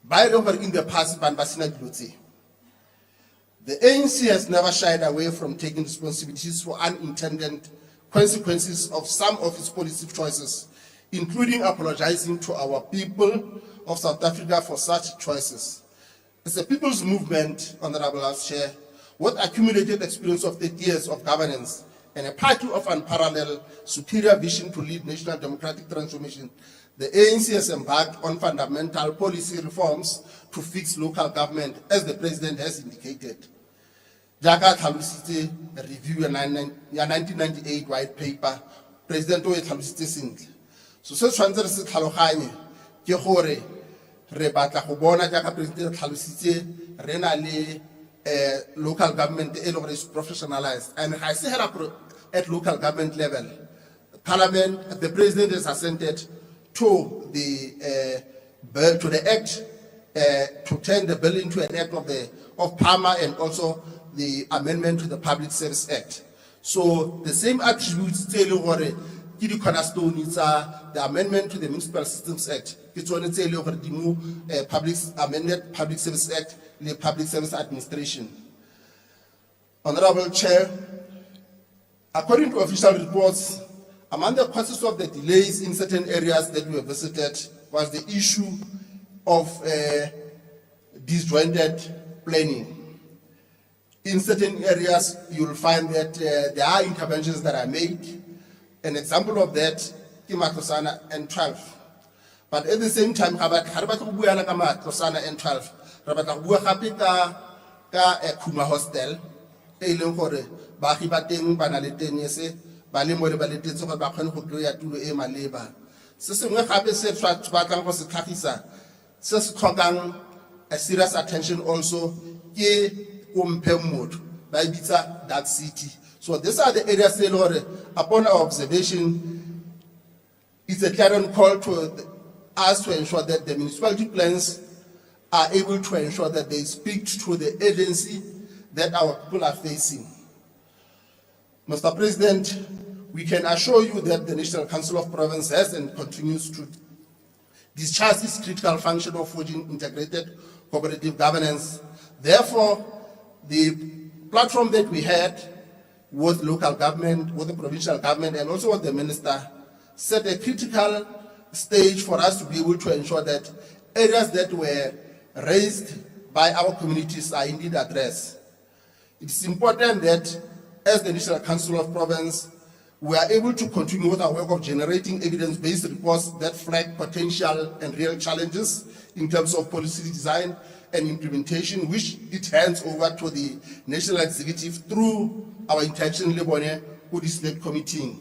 By the way, in the past, ban ba sena dilo tse. The ANC has never shied away from taking responsibilities for unintended consequences of some of its policy choices, including apologizing to our people of South Africa for such choices. It's a people's movement, Honorable House Chair, with accumulated experience of 30 years of governance and a party of unparalleled superior vision to lead national democratic transformation. The ANC has embarked on fundamental policy reforms to fix local government, as the President has indicated. Jaaka tlhalositse review ya 1998 white paper, President o e tlhalositse sentle. So se tshwanetse re se tlhaloganye ke gore re batla go bona jaaka President tlhalositse re na le local government e le gore is professionalized, and ga se hela at local government level. Parliament, the President has assented to the bill, to the act, to turn the bill into an act of PAMA, and also the amendment to the Public Service Act. So the same attributes tse le gore ke di cornerstone tsa the amendment to the Municipal Systems Act, ke tsone tse le gore di mo amended Public Service Act le Public Service Administration. Honorable Chair, according to official reports, among the causes of the delays in certain areas that we have visited was the issue of disjointed planning. In certain areas, you will find that there are interventions that are made. An example of that is Matlosana N12. But at the same time, Matlosana N12, Kuma Hostel, baagi ba teng ba na le tenese ba le mo le ba letetse gore ba kgone go tloya tulo e maleba. Se sengwe gape se batlang go se tlhagisa se se tlhokang a serious attention also ke Motho ba bitsa dark city. So these are the areas that, Lord, upon our observation, it's a clarion call to us to ensure that the municipality plans are able to ensure that they speak to the agency that our people are facing. Mr. President, we can assure you that the National Council of Province has and continues to discharge its critical function of forging integrated cooperative governance. Therefore, the platform that we had with local government, with the provincial government, and also with the minister set a critical stage for us to be able to ensure that areas that were raised by our communities are indeed addressed. It's important that as the National Council of Province, we are able to continue with our work of generating evidence-based reports that flag potential and real challenges in terms of policy design and implementation, which it hands over to the National Executive through our interaction with the Select Committee.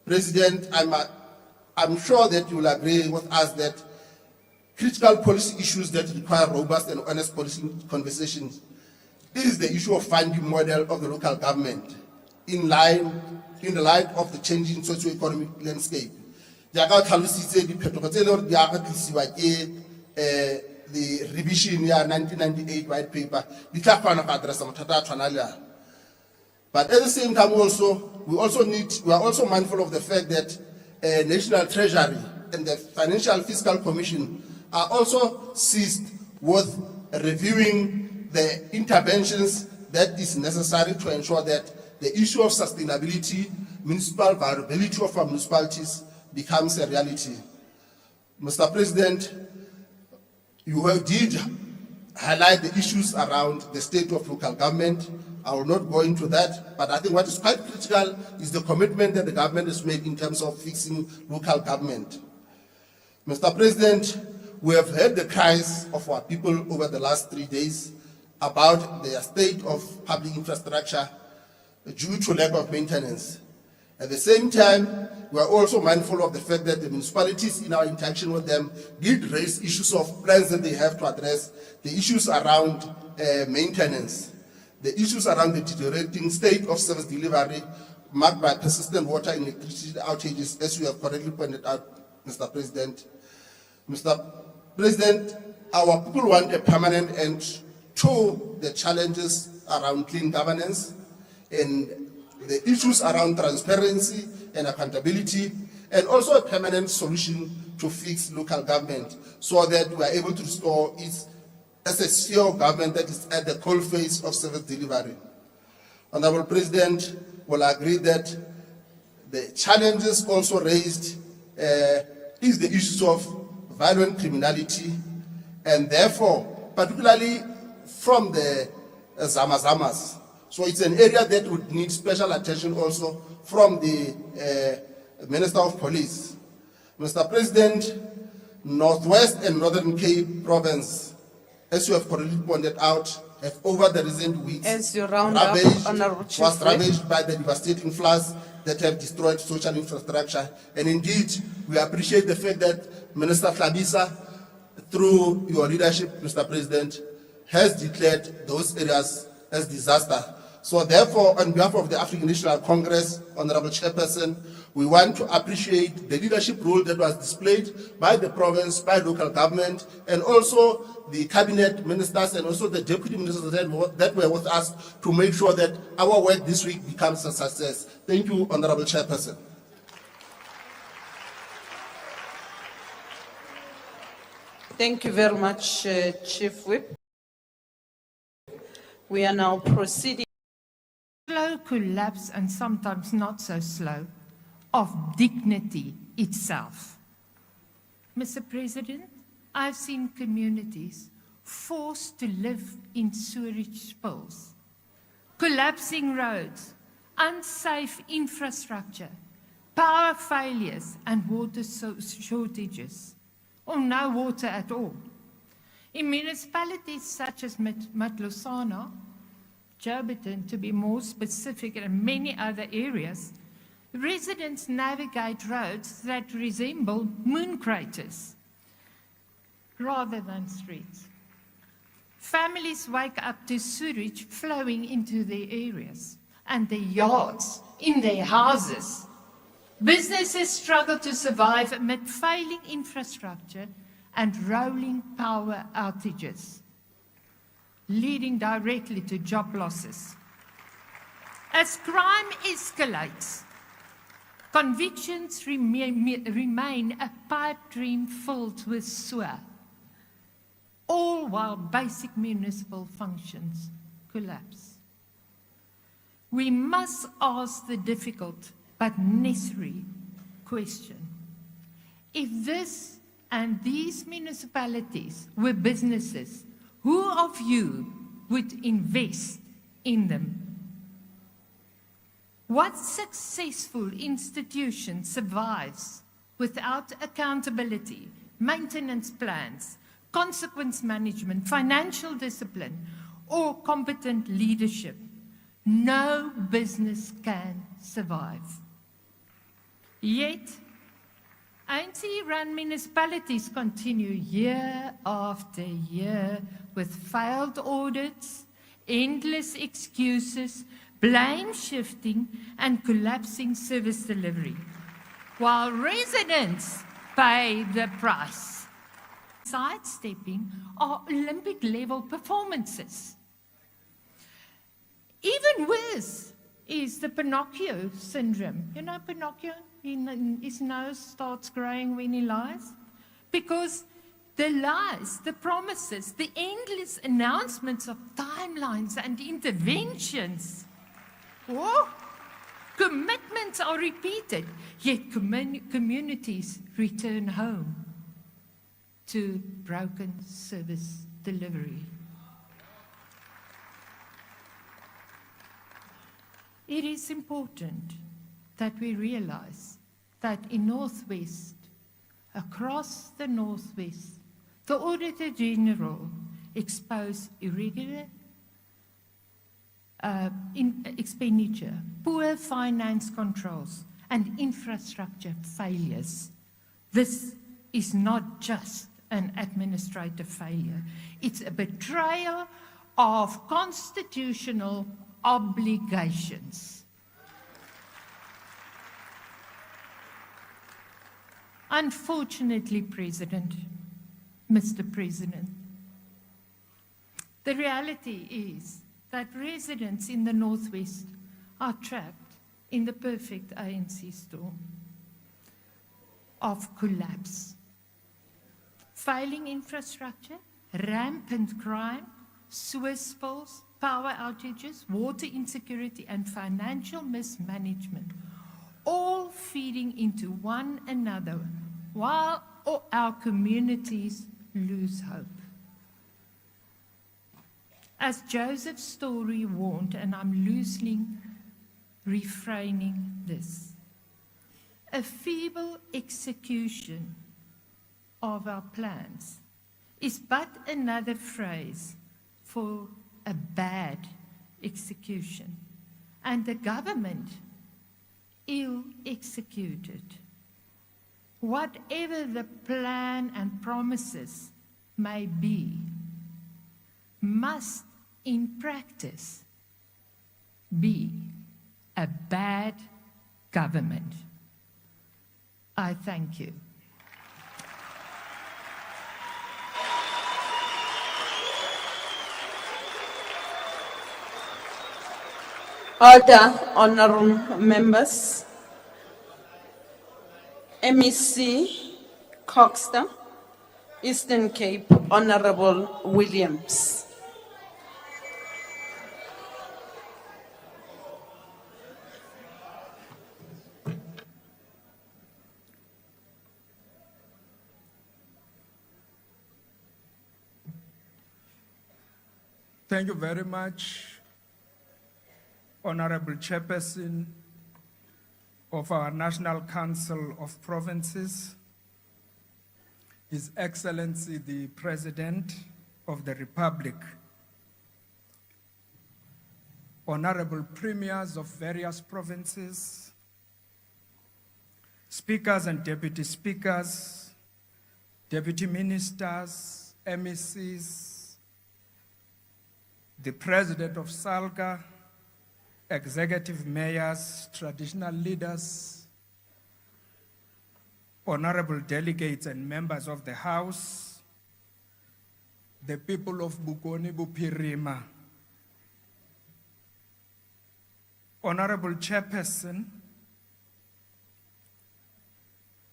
President, I'm sure that you will agree with us that critical policy issues that require robust and honest policy conversations is the issue of funding model of the local government in the light of the changing socio-economic landscape. The revision year 1998 white paper, but at the same time also, we are also mindful of the fact that National Treasury and the Financial Fiscal Commission are also seized with reviewing the interventions that is necessary to ensure that the issue of sustainability, municipal viability of our municipalities becomes a reality. Mr. President, you did highlight the issues around the state of local government. I will not go into that, but I think what is quite critical is the commitment that the government has made in terms of fixing local government. Mr. President, we have heard the cries of our people over the last 3 days about the state of public infrastructure due to lack of maintenance. At the same time, we are also mindful of the fact that the municipalities, in our interaction with them, did raise issues of plans that they have to address, the issues around maintenance, the issues around the deteriorating state of service delivery marked by persistent water and electricity outages, as you have correctly pointed out, Mr. President. Mr. President, our people want a permanent end to the challenges around clean governance and the issues around transparency and accountability, and also a permanent solution to fix local government so that we are able to restore its as a secure government that is at the coalface of service delivery. Honorable President will agree that the challenges also raised is the issues of violent criminality, and therefore, particularly from the Zamazamas. So it's an area that would need special attention also from the Minister of Police. Mr. President, Northwest and Northern Cape Province, as you have correctly pointed out, have over the recent weeks As you round up, Honorable Chief was Whip. ravaged by the devastating floods that have destroyed social infrastructure. And indeed, we appreciate the fact that Minister Hlabisa, through your leadership, Mr. President, has declared those areas as disaster. So therefore, on behalf of the African National Congress, Honorable Chairperson, we want to appreciate the leadership role that was displayed by the province, by local government, and also the cabinet ministers and also the deputy ministers that were with us to make sure that our work this week becomes a success. Thank you, Honorable Chairperson. Thank you very much, Chief Whip. We are now proceeding. Slow collapse, and sometimes not so slow, of dignity itself. Mr. President, I've seen communities forced to live in sewage spills, collapsing roads, unsafe infrastructure, power failures, and water shortages, or no water at all. In municipalities such as Matlosana, Joburton, to be more specific, and many other areas, residents navigate roads that resemble moon craters rather than streets. Families wake up to sewage flowing into their areas and their yards, in their houses. Businesses struggle to survive amid failing infrastructure and rolling power outages, leading directly to job losses. As crime escalates, convictions remain a pipe dream filled with sewer, all while basic municipal functions collapse. We must ask the difficult but necessary question. If this and these municipalities were businesses, who of you would invest in them? What successful institution survives without accountability, maintenance plans, consequence management, financial discipline, or competent leadership? No business can survive. Yet, ANC-run municipalities continue year after year with failed audits, endless excuses, blame shifting, and collapsing service delivery, while residents pay the price. Sidestepping are Olympic-level performances. Even worse is the Pinocchio syndrome. You know Pinocchio? His nose starts growing when he lies. Because the lies, the promises, the endless announcements of timelines and interventions, commitments are repeated, yet communities return home to broken service delivery. It is important that we realize that in Northwest, across the Northwest, the Auditor General exposed irregular expenditure, poor finance controls, and infrastructure failures. This is not just an administrative failure. It's a betrayal of constitutional obligations. Unfortunately, Mr. President, the reality is that residents in the Northwest are trapped in the perfect ANC storm of collapse. Failing infrastructure, rampant crime, sewer spills, power outages, water insecurity, and financial mismanagement, all feeding into one another while our communities lose hope. As Joseph's story warned, and I'm loosely refraining this, a feeble execution of our plans is but another phrase for a bad execution, and the government ill executed. Whatever the plan and promises may be, must in practice be a bad government. I thank you. Order, honorable members. MEC Coxter, Eastern Cape, Honorable Williams. Thank you very much, Honorable Chairperson of our National Council of Provinces, His Excellency the President of the Republic, Honorable Premiers of various provinces, Speakers and Deputy Speakers, Deputy Ministers, MECs, the President of SALGA, executive mayors, traditional leaders, honorable delegates and members of the House, the people of Bokone Bophirima, Honorable Chairperson,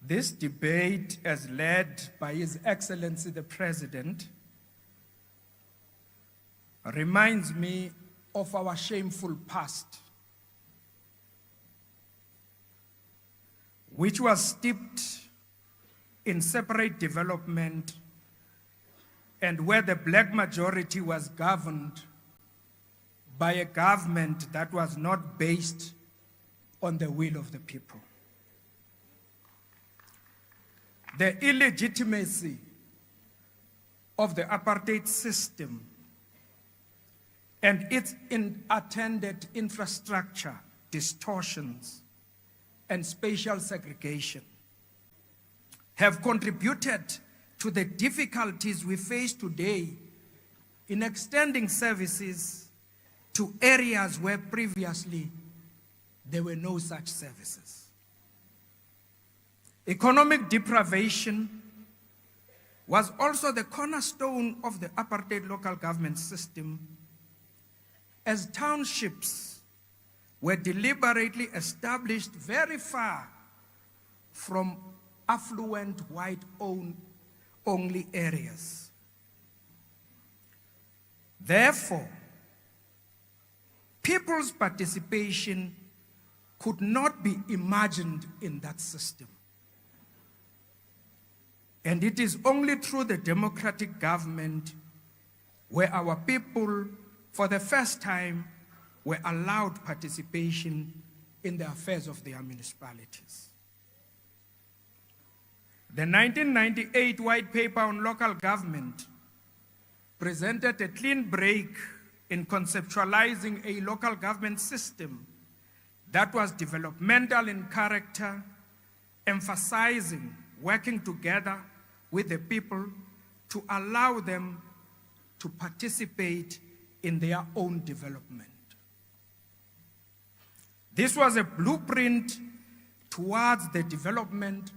this debate, as led by His Excellency the President, reminds me of our shameful past, which was steeped in separate development and where the black majority was governed by a government that was not based on the will of the people. The illegitimacy of the apartheid system and its attendant infrastructure distortions and spatial segregation have contributed to the difficulties we face today in extending services to areas where previously there were no such services. Economic deprivation was also the cornerstone of the apartheid local government system, as townships were deliberately established very far from affluent white-only areas. Therefore, people's participation could not be imagined in that system. And it is only through the democratic government where our people, for the first time, were allowed participation in the affairs of their municipalities. The 1998 White Paper on Local Government presented a clean break in conceptualizing a local government system that was developmental in character, emphasizing working together with the people to allow them to participate in their own development. This was a blueprint towards the development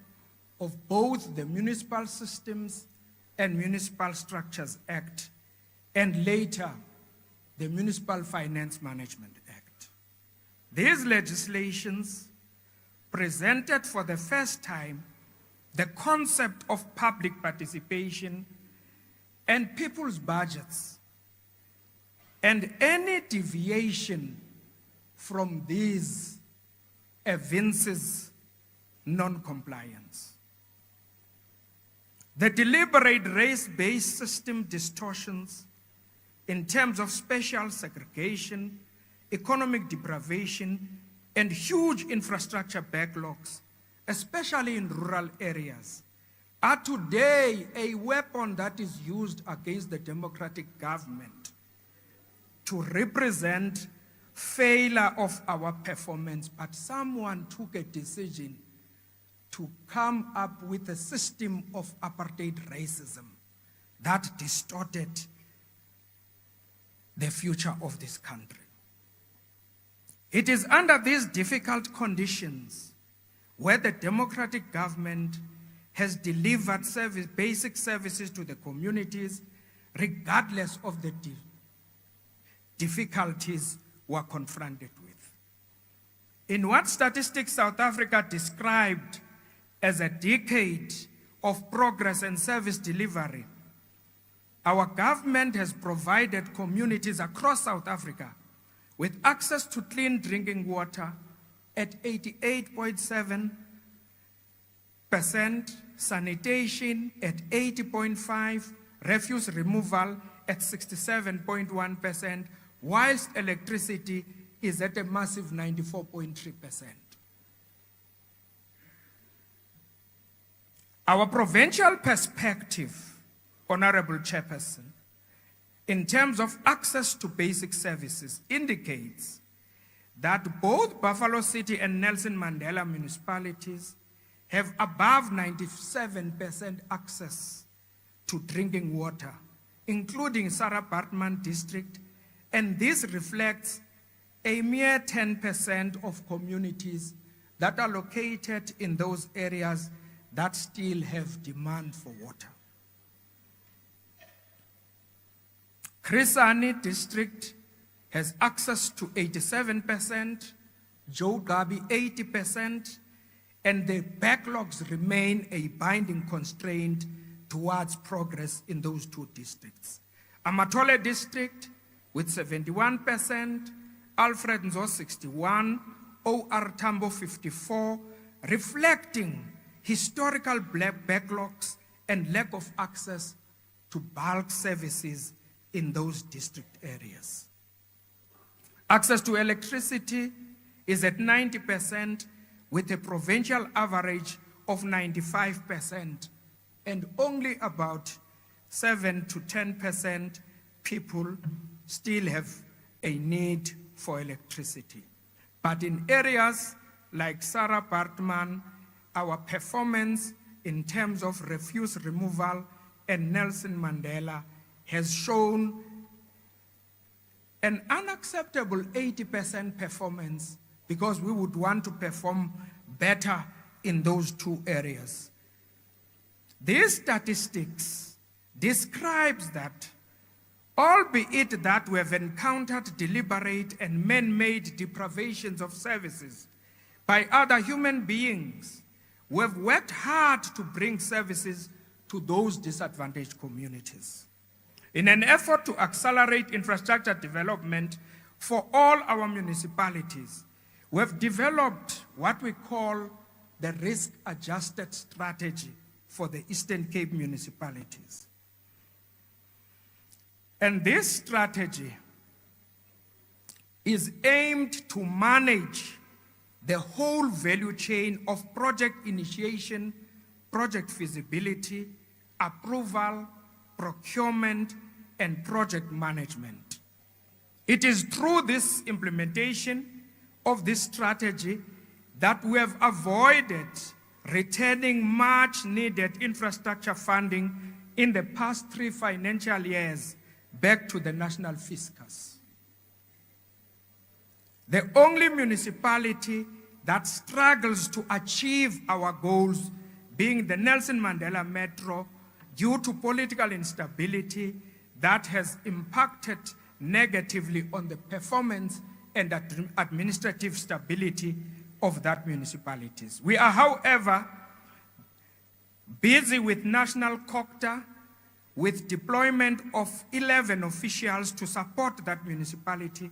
of both the Municipal Systems and Municipal Structures Act, and later the Municipal Finance Management Act. These legislations presented for the first time the concept of public participation and people's budgets, and any deviation from these evinces non-compliance. The deliberate race-based system distortions in terms of spatial segregation, economic deprivation, and huge infrastructure backlogs, especially in rural areas, are today a weapon that is used against the democratic government to represent failure of our performance. But someone took a decision to come up with a system of apartheid racism that distorted the future of this country. It is under these difficult conditions where the democratic government has delivered basic services to the communities, regardless of the difficulties we're confronted with. In what Statistics South Africa described as a decade of progress and service delivery, our government has provided communities across South Africa with access to clean drinking water at 88.7%, sanitation at 80.5%, refuse removal at 67.1%, whilst electricity is at a massive 94.3%. Our provincial perspective, Honorable Chairperson, in terms of access to basic services indicates that both Buffalo City and Nelson Mandela municipalities have above 97% access to drinking water, including Sarah Baartman district, and this reflects a mere 10% of communities that are located in those areas that still have demand for water. Chris Hani district has access to 87%, Joe Gabi 80%, and the backlogs remain a binding constraint towards progress in those two districts. Amatole district with 71%, Alfred Nzo 61%, OR Tambo 54%, reflecting historical backlogs and lack of access to bulk services in those district areas. Access to electricity is at 90% with a provincial average of 95%, and only about 7 to 10% people still have a need for electricity. But in areas like Sarah Baartman, our performance in terms of refuse removal and Nelson Mandela has shown an unacceptable 80% performance, because we would want to perform better in those two areas. These statistics describes that, albeit that we have encountered deliberate and man-made deprivations of services by other human beings, we have worked hard to bring services to those disadvantaged communities. In an effort to accelerate infrastructure development for all our municipalities, we have developed what we call the risk-adjusted strategy for the Eastern Cape municipalities. And this strategy is aimed to manage the whole value chain of project initiation, project feasibility, approval, procurement, and project management. It is through this implementation of this strategy that we have avoided returning much needed infrastructure funding in the past 3 financial years back to the national fiscus. The only municipality that struggles to achieve our goals being the Nelson Mandela Metro, due to political instability that has impacted negatively on the performance and administrative stability of that municipalities. We are, however, busy with national COCTA, with deployment of 11 officials to support that municipality,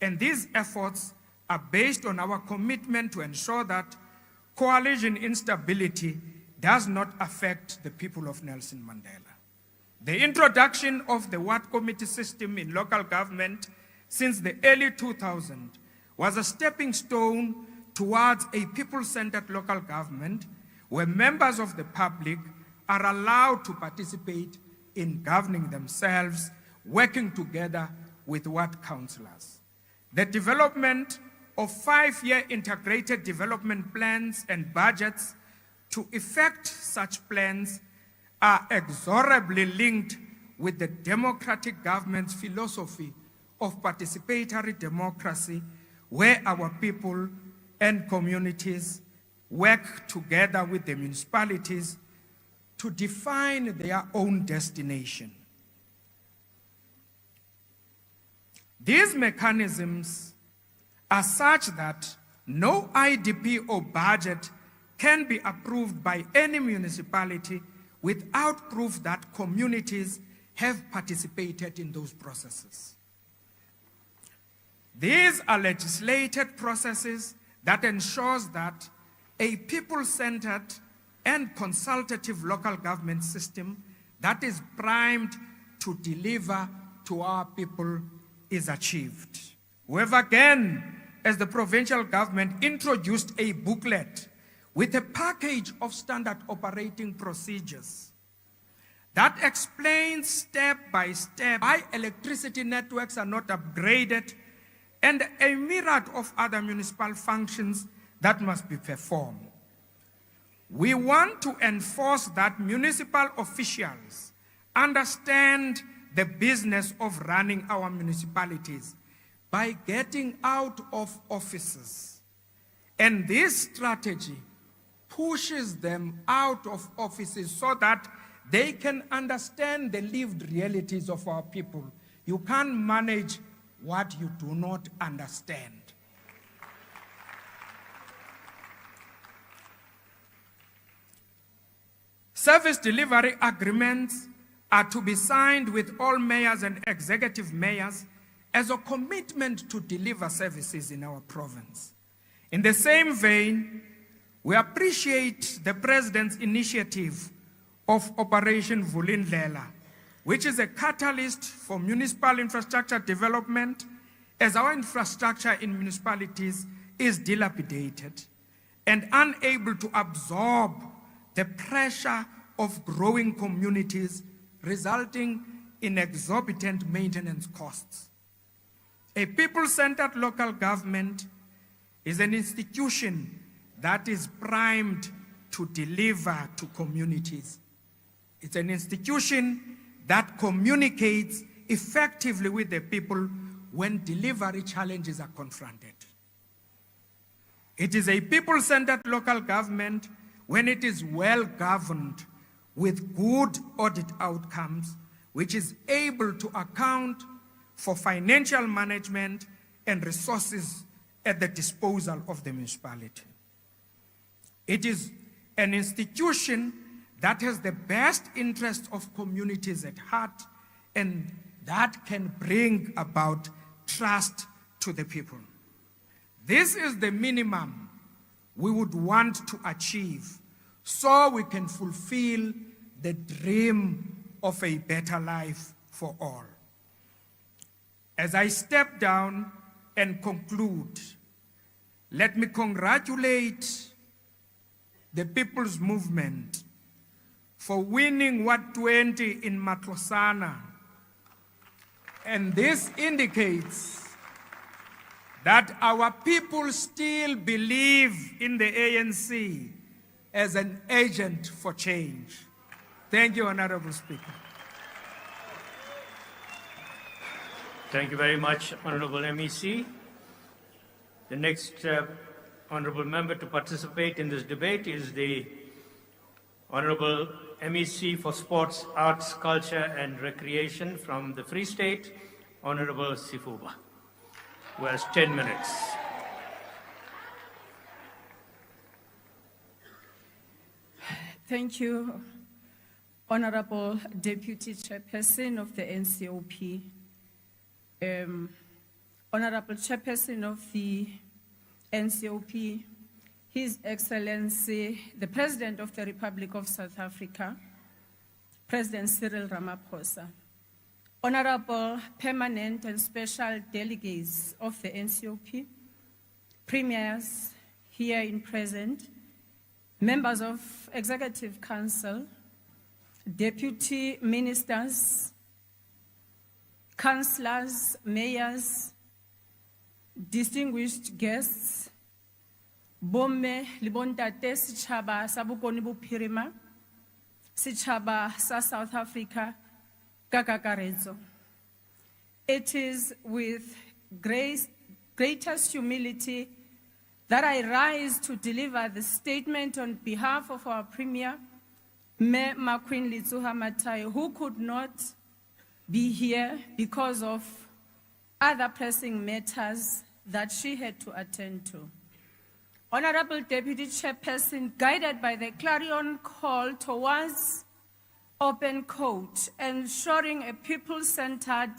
and these efforts are based on our commitment to ensure that coalition instability does not affect the people of Nelson Mandela. The introduction of the ward committee system in local government since the early 2000s was a stepping stone towards a people-centered local government where members of the public are allowed to participate in governing themselves, working together with ward councillors. The development of 5-year integrated development plans and budgets to effect such plans are inexorably linked with the democratic government's philosophy of participatory democracy, where our people and communities work together with the municipalities to define their own destination. These mechanisms are such that no IDP or budget can be approved by any municipality without proof that communities have participated in those processes. These are legislated processes that ensures that a people-centered and consultative local government system that is primed to deliver to our people is achieved. We have again, as the provincial government, introduced a booklet with a package of standard operating procedures that explains step by step why electricity networks are not upgraded and a myriad of other municipal functions that must be performed. We want to enforce that municipal officials understand the business of running our municipalities by getting out of offices. And this strategy pushes them out of offices so that they can understand the lived realities of our people. You can't manage what you do not understand. Service delivery agreements are to be signed with all mayors and executive mayors as a commitment to deliver services in our province. In the same vein, we appreciate the President's initiative of Operation Vulindlela, which is a catalyst for municipal infrastructure development, as our infrastructure in municipalities is dilapidated and unable to absorb the pressure of growing communities, resulting in exorbitant maintenance costs. A people-centered local government is an institution that is primed to deliver to communities. It's an institution that communicates effectively with the people when delivery challenges are confronted. It is a people-centered local government when it is well governed with good audit outcomes, which is able to account for financial management and resources at the disposal of the municipality. It is an institution that has the best interests of communities at heart and that can bring about trust to the people. This is the minimum we would want to achieve so we can fulfill the dream of a better life for all. As I step down and conclude, let me congratulate the People's Movement for winning Ward 20 in Matlosana. And this indicates that our people still believe in the ANC as an agent for change. Thank you, Honorable Speaker. Thank you very much, Honorable MEC. The next Honorable Member to participate in this debate is the Honorable MEC for Sports, Arts, Culture and Recreation from the Free State, Honorable Sifuba, who has 10 minutes. Thank you, Honorable Deputy Chairperson of the Ncop, Honorable Chairperson of the Ncop, His Excellency, the President of the Republic of South Africa, President Cyril Ramaphosa, Honorable Permanent and Special Delegates of the Ncop, Premiers here in present, members of Executive Council, Deputy Ministers, Councillors, Mayors, distinguished guests, Bomme, Libontate, Sichaba, Sabukoni Bupirima, Sichaba, South Africa, Kakakarezo. It is with greatest humility that I rise to deliver the statement on behalf of our Premier, Me Makwin Litsuha Matai, who could not be here because of other pressing matters that she had to attend to. Honorable Deputy Chairperson, guided by the clarion call towards open court, ensuring a people-centered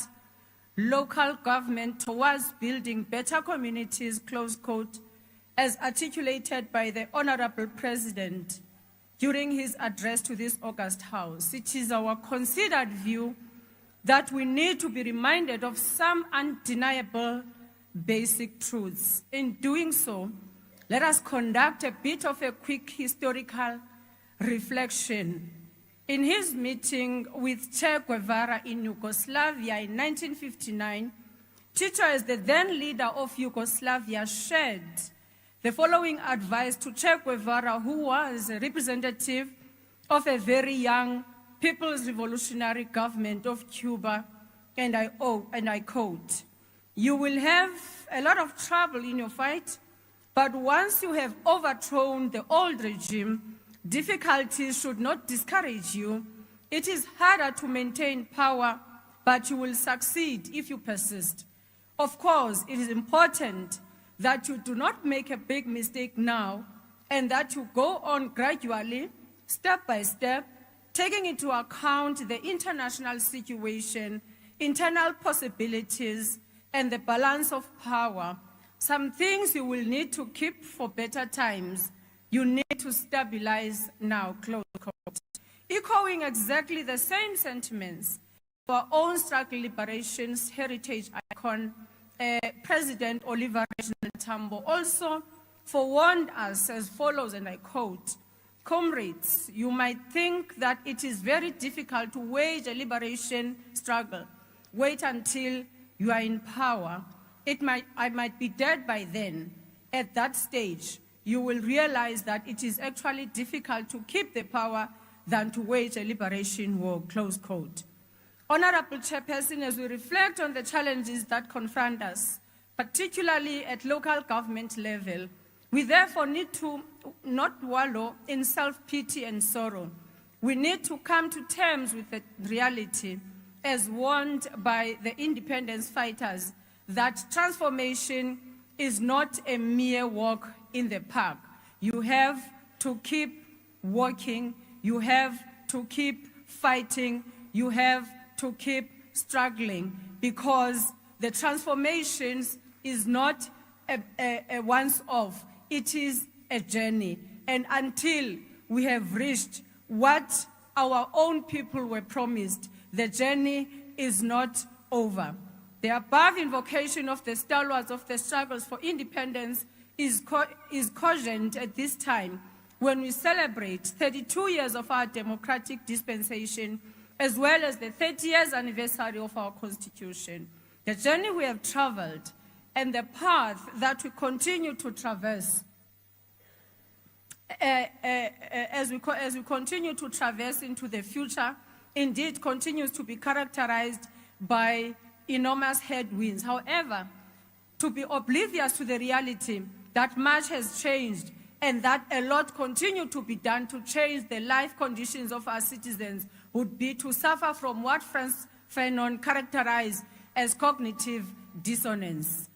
local government towards building better communities, close quote, as articulated by the Honorable President during his address to this August House. It is our considered view that we need to be reminded of some undeniable basic truths. In doing so, let us conduct a bit of a quick historical reflection. In his meeting with Che Guevara in Yugoslavia in 1959, Tito, as the then leader of Yugoslavia, shared the following advice to Che Guevara, who was a representative of a very young People's Revolutionary Government of Cuba, and I quote, "You will have a lot of trouble in your fight, but once you have overthrown the old regime, difficulties should not discourage you. It is harder to maintain power, but you will succeed if you persist. Of course, it is important that you do not make a big mistake now and that you go on gradually, step by step, taking into account the international situation, internal possibilities, and the balance of power. Some things you will need to keep for better times. You need to stabilize now," close quote. Echoing exactly the same sentiments, our own struggle liberation's heritage icon, President Oliver Reginald Tambo, also forewarned us as follows, and I quote, "Comrades, you might think that it is very difficult to wage a liberation struggle. Wait until you are in power. I might be dead by then. At that stage, you will realize that it is actually difficult to keep the power than to wage a liberation war," close quote. Honorable Chairperson, as we reflect on the challenges that confront us, particularly at local government level, we therefore need to not wallow in self-pity and sorrow. We need to come to terms with the reality, as warned by the independence fighters, that transformation is not a mere walk in the park. You have to keep walking, you have to keep fighting, you have to keep struggling, because the transformations is not a once-off, it is a journey. And until we have reached what our own people were promised, the journey is not over. The above invocation of the stalwarts of the struggles for independence is cogent at this time when we celebrate 32 years of our democratic dispensation, as well as the 30 years anniversary of our Constitution. The journey we have traveled and the path that we continue to traverse as we continue to traverse into the future, indeed continues to be characterized by enormous headwinds. However, to be oblivious to the reality that much has changed and that a lot continue to be done to change the life conditions of our citizens, would be to suffer from what Frantz Fanon characterized as cognitive dissonance.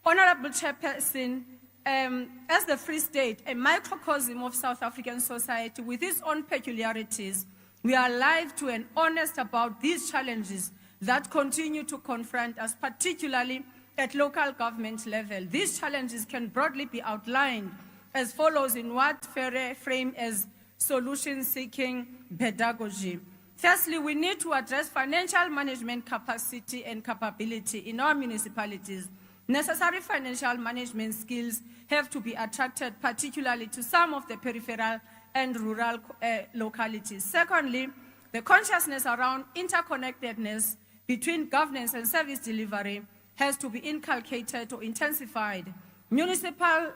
Honorable Chairperson, as the Free State, a microcosm of South African society with its own peculiarities, we are alive to and honest about these challenges that continue to confront us, particularly at local government level. These challenges can broadly be outlined as follows in what Ferre framed as solution-seeking pedagogy. Firstly, we need to address financial management capacity and capability in our municipalities. Necessary financial management skills have to be attracted particularly to some of the peripheral and rural localities. Secondly, the consciousness around interconnectedness between governance and service delivery has to be inculcated or intensified. Municipal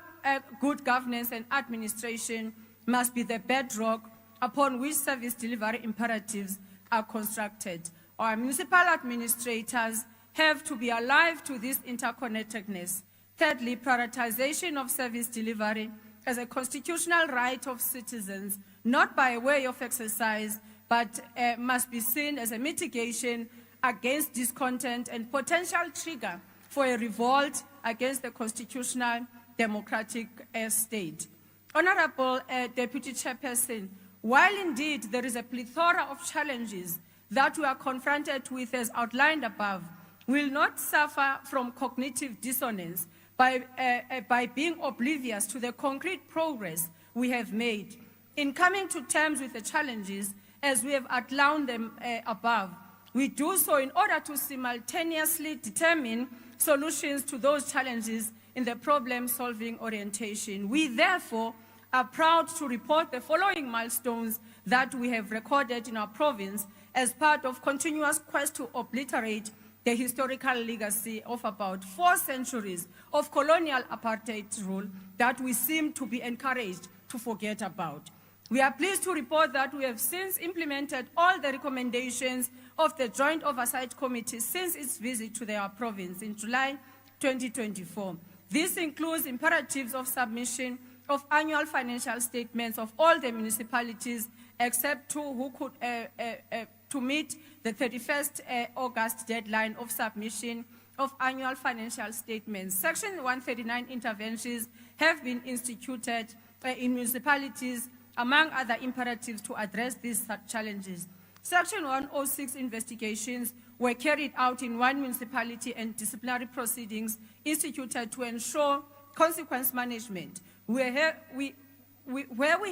good governance and administration must be the bedrock upon which service delivery imperatives are constructed. Our municipal administrators have to be alive to this interconnectedness. Thirdly, prioritization of service delivery as a constitutional right of citizens, not by way of exercise, but must be seen as a mitigation against discontent and potential trigger for a revolt against the constitutional democratic state. Honorable Deputy Chairperson, while indeed there is a plethora of challenges that we are confronted with as outlined above, we will not suffer from cognitive dissonance by being oblivious to the concrete progress we have made. In coming to terms with the challenges, as we have outlined them above, we do so in order to simultaneously determine solutions to those challenges in the problem-solving orientation. We therefore are proud to report the following milestones that we have recorded in our province as part of continuous quest to obliterate the historical legacy of about 4 centuries of colonial apartheid rule that we seem to be encouraged to forget about. We are pleased to report that we have since implemented all the recommendations of the Joint Oversight Committee since its visit to our province in July 2024. This includes imperatives of submission of annual financial statements of all the municipalities except 2 who could to meet the 31st August deadline of submission of annual financial statements. Section 139 interventions have been instituted in municipalities, among other imperatives, to address these challenges. Section 106 investigations were carried out in 1 municipality and disciplinary proceedings instituted to ensure consequence management. Where we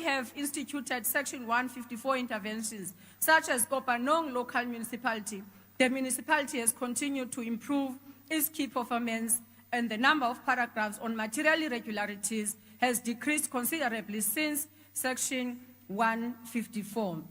have instituted Section 154 interventions, such as Kopanong local municipality, the municipality has continued to improve its key performance, and the number of paragraphs on material irregularities has decreased considerably since Section 154.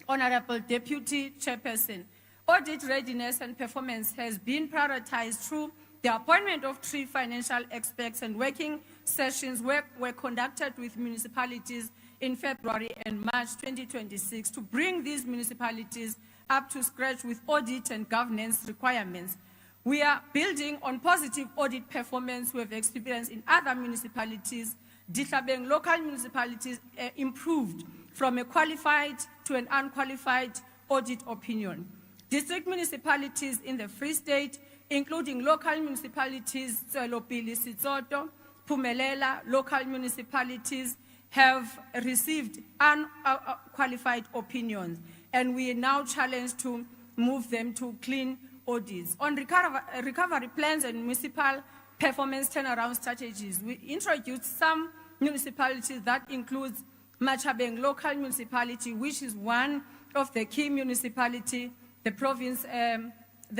Honorable Deputy Chairperson, audit readiness and performance has been prioritized through the appointment of 3 financial experts, and working sessions were conducted with municipalities in February and March 2026 to bring these municipalities up to scratch with audit and governance requirements. We are building on positive audit performance we have experienced in other municipalities. Ditlhabeng local municipalities improved from a qualified to an unqualified audit opinion. District municipalities in the Free State, including local municipalities, Tswelopele, Sitsoto, Pumelela, local municipalities, have received unqualified opinions, and we are now challenged to move them to clean audits. On recovery plans and municipal performance turnaround strategies, we introduced some municipalities that includes Machabeng local municipality, which is one of the key municipality, the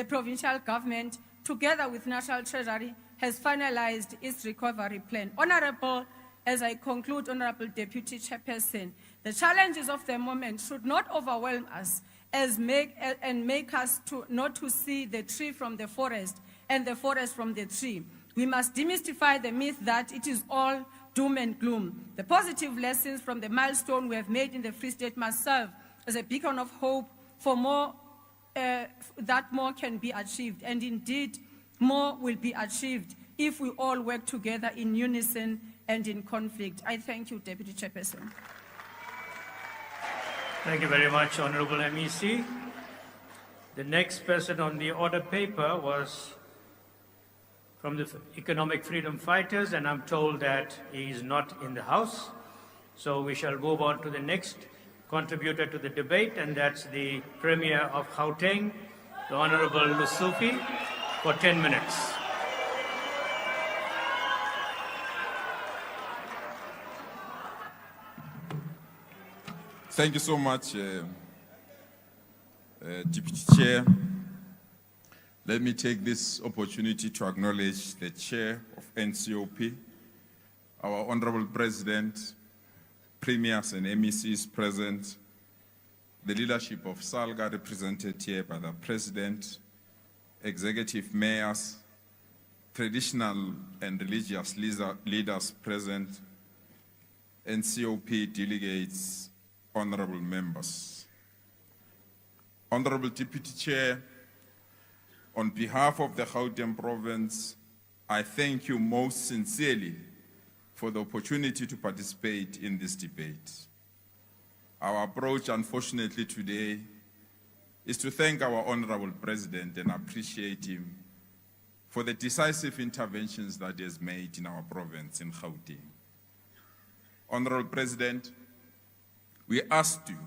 provincial government, together with National Treasury, has finalized its recovery plan. Honorable, as I conclude, Honorable Deputy Chairperson, the challenges of the moment should not overwhelm us and make us not to see the tree from the forest and the forest from the tree. We must demystify the myth that it is all doom and gloom. The positive lessons from the milestone we have made in the Free State must serve as a beacon of hope for that more can be achieved, and indeed more will be achieved if we all work together in unison and in conflict. I thank you, Deputy Chairperson. Thank you very much, Honorable MEC. The next person on the order paper was from the Economic Freedom Fighters, and I'm told that he is not in the House. So we shall move on to the next contributor to the debate, and that's the Premier of Gauteng, the Honorable Lusufi, for 10 minutes. Thank you so much, Deputy Chair. Let me take this opportunity to acknowledge the Chair of Ncop, our Honorable President, Premiers and MECs present, the leadership of SALGA represented here by the President, executive mayors, traditional and religious leaders present, Ncop delegates, honorable members. Honorable Deputy Chair, on behalf of the Gauteng Province, I thank you most sincerely for the opportunity to participate in this debate. Our approach, unfortunately, today is to thank our Honorable President and appreciate him for the decisive interventions that he has made in our province in Gauteng. Honorable President, we asked you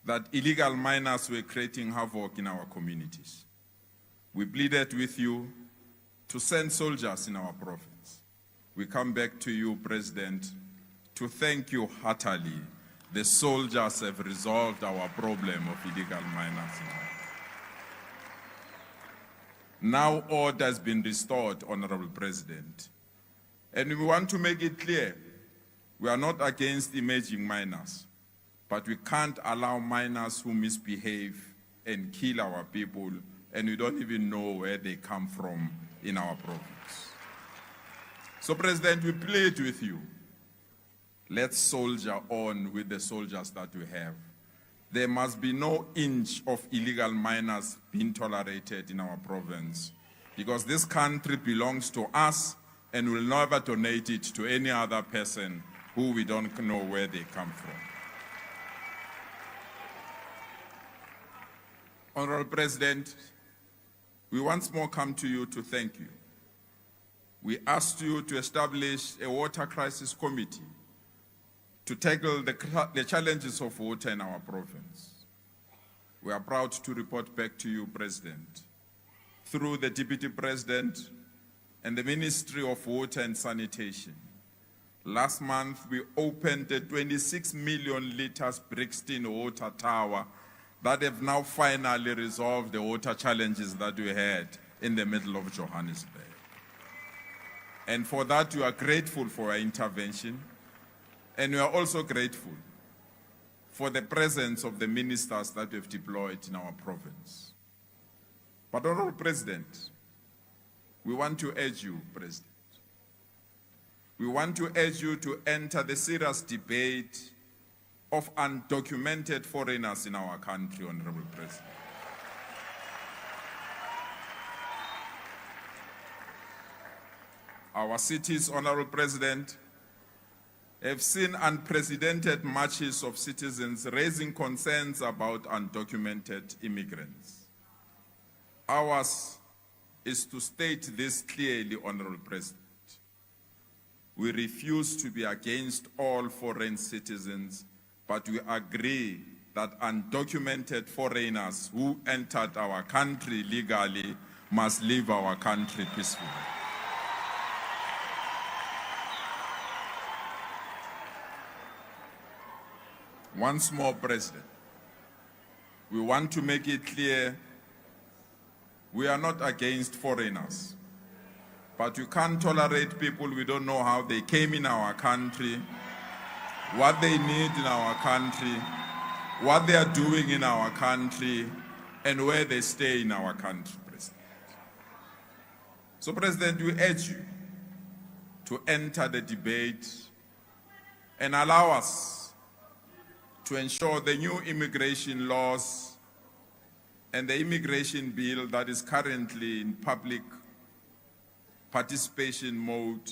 that illegal miners were creating havoc in our communities. We pleaded with you to send soldiers in our province. We come back to you, President, to thank you heartily. The soldiers have resolved our problem of illegal miners. Now order has been restored, Honorable President. And we want to make it clear, we are not against emerging miners, but we can't allow miners who misbehave and kill our people, and we don't even know where they come from in our province. So, President, we plead with you. Let's soldier on with the soldiers that we have. There must be no inch of illegal miners being tolerated in our province, because this country belongs to us and will never donate it to any other person who we don't know where they come from. Honorable President, we once more come to you to thank you. We asked you to establish a water crisis committee to tackle the challenges of water in our province. We are proud to report back to you, President, through the Deputy President and the Ministry of Water and Sanitation. Last month, we opened the 26 million liters Brixton water tower that have now finally resolved the water challenges that we had in the middle of Johannesburg. And for that, we are grateful for our intervention, and we are also grateful for the presence of the ministers that we've deployed in our province. But, Honorable President, we want to urge you, President, we want to urge you to enter the serious debate of undocumented foreigners in our country, Honorable President. Our cities, Honorable President, have seen unprecedented marches of citizens raising concerns about undocumented immigrants. Ours is to state this clearly, Honorable President. We refuse to be against all foreign citizens, but we agree that undocumented foreigners who entered our country legally must leave our country peacefully. Once more, President, we want to make it clear we are not against foreigners, but we can't tolerate people we don't know how they came in our country, what they need in our country, what they are doing in our country, and where they stay in our country, President. So, President, we urge you to enter the debate and allow us to ensure the new immigration laws and the immigration bill that is currently in public participation mode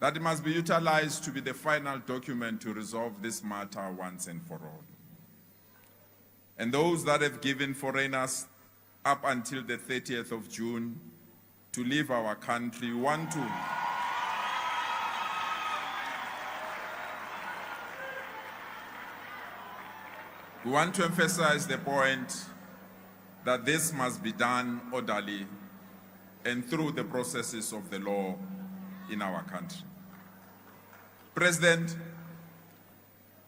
that it must be utilized to be the final document to resolve this matter once and for all. And those that have given foreigners up until the 30th of June to leave our country, we want to emphasize the point that this must be done orderly and through the processes of the law in our country. President,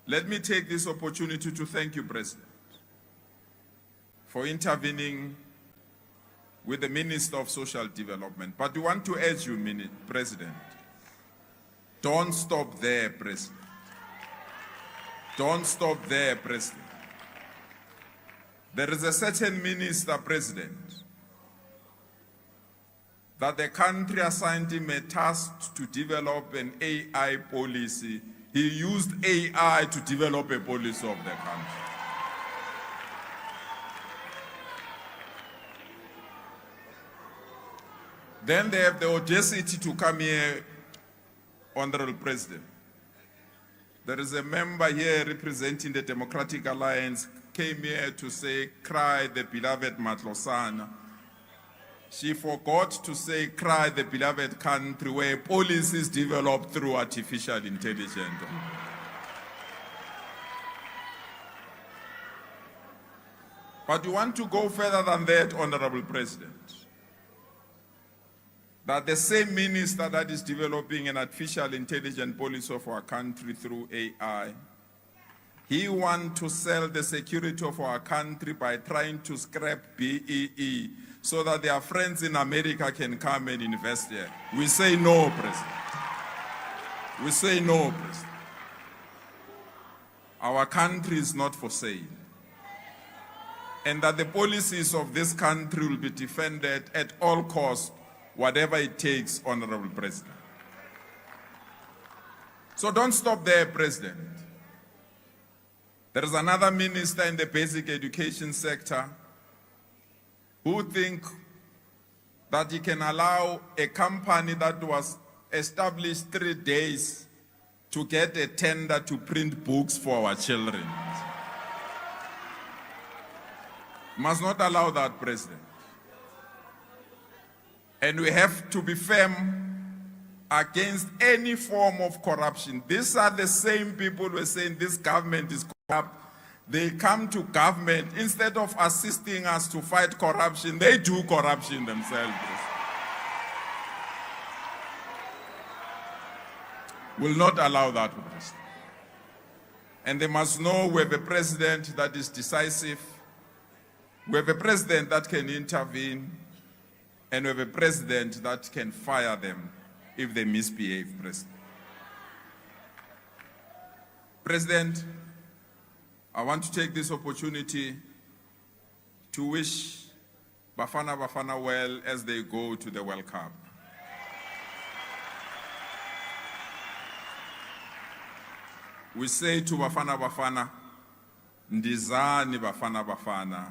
let me take this opportunity to thank you, President, for intervening with the Minister of Social Development. But we want to urge you, President, don't stop there, President. Don't stop there, President. There is a certain minister, President, that the country assigned him a task to develop an AI policy. He used AI to develop a policy of the country. Then they have the audacity to come here, Honorable President. There is a member here representing the Democratic Alliance, came here to say, cry the beloved Matlosana. She forgot to say, cry the beloved country where policies developed through artificial intelligence. But we want to go further than that, Honorable President. That the same minister that is developing an artificial intelligence policy of our country through AI, he wants to sell the security of our country by trying to scrap BEE so that their friends in America can come and invest here. We say no, President. We say no, President. Our country is not for sale. And that the policies of this country will be defended at all costs, whatever it takes, Honorable President. So don't stop there, President. There is another minister in the basic education sector who think that he can allow a company that was established 3 days to get a tender to print books for our children. Must not allow that, President. And we have to be firm against any form of corruption. These are the same people who are saying this government is corrupt. They come to government, instead of assisting us to fight corruption, they do corruption themselves. Will not allow that, President. And they must know we have a president that is decisive. We have a president that can intervene. And we have a president that can fire them if they misbehave, President. President, I want to take this opportunity to wish Bafana well as they go to the World Cup. We say to Bafana, Ndizani Bafana,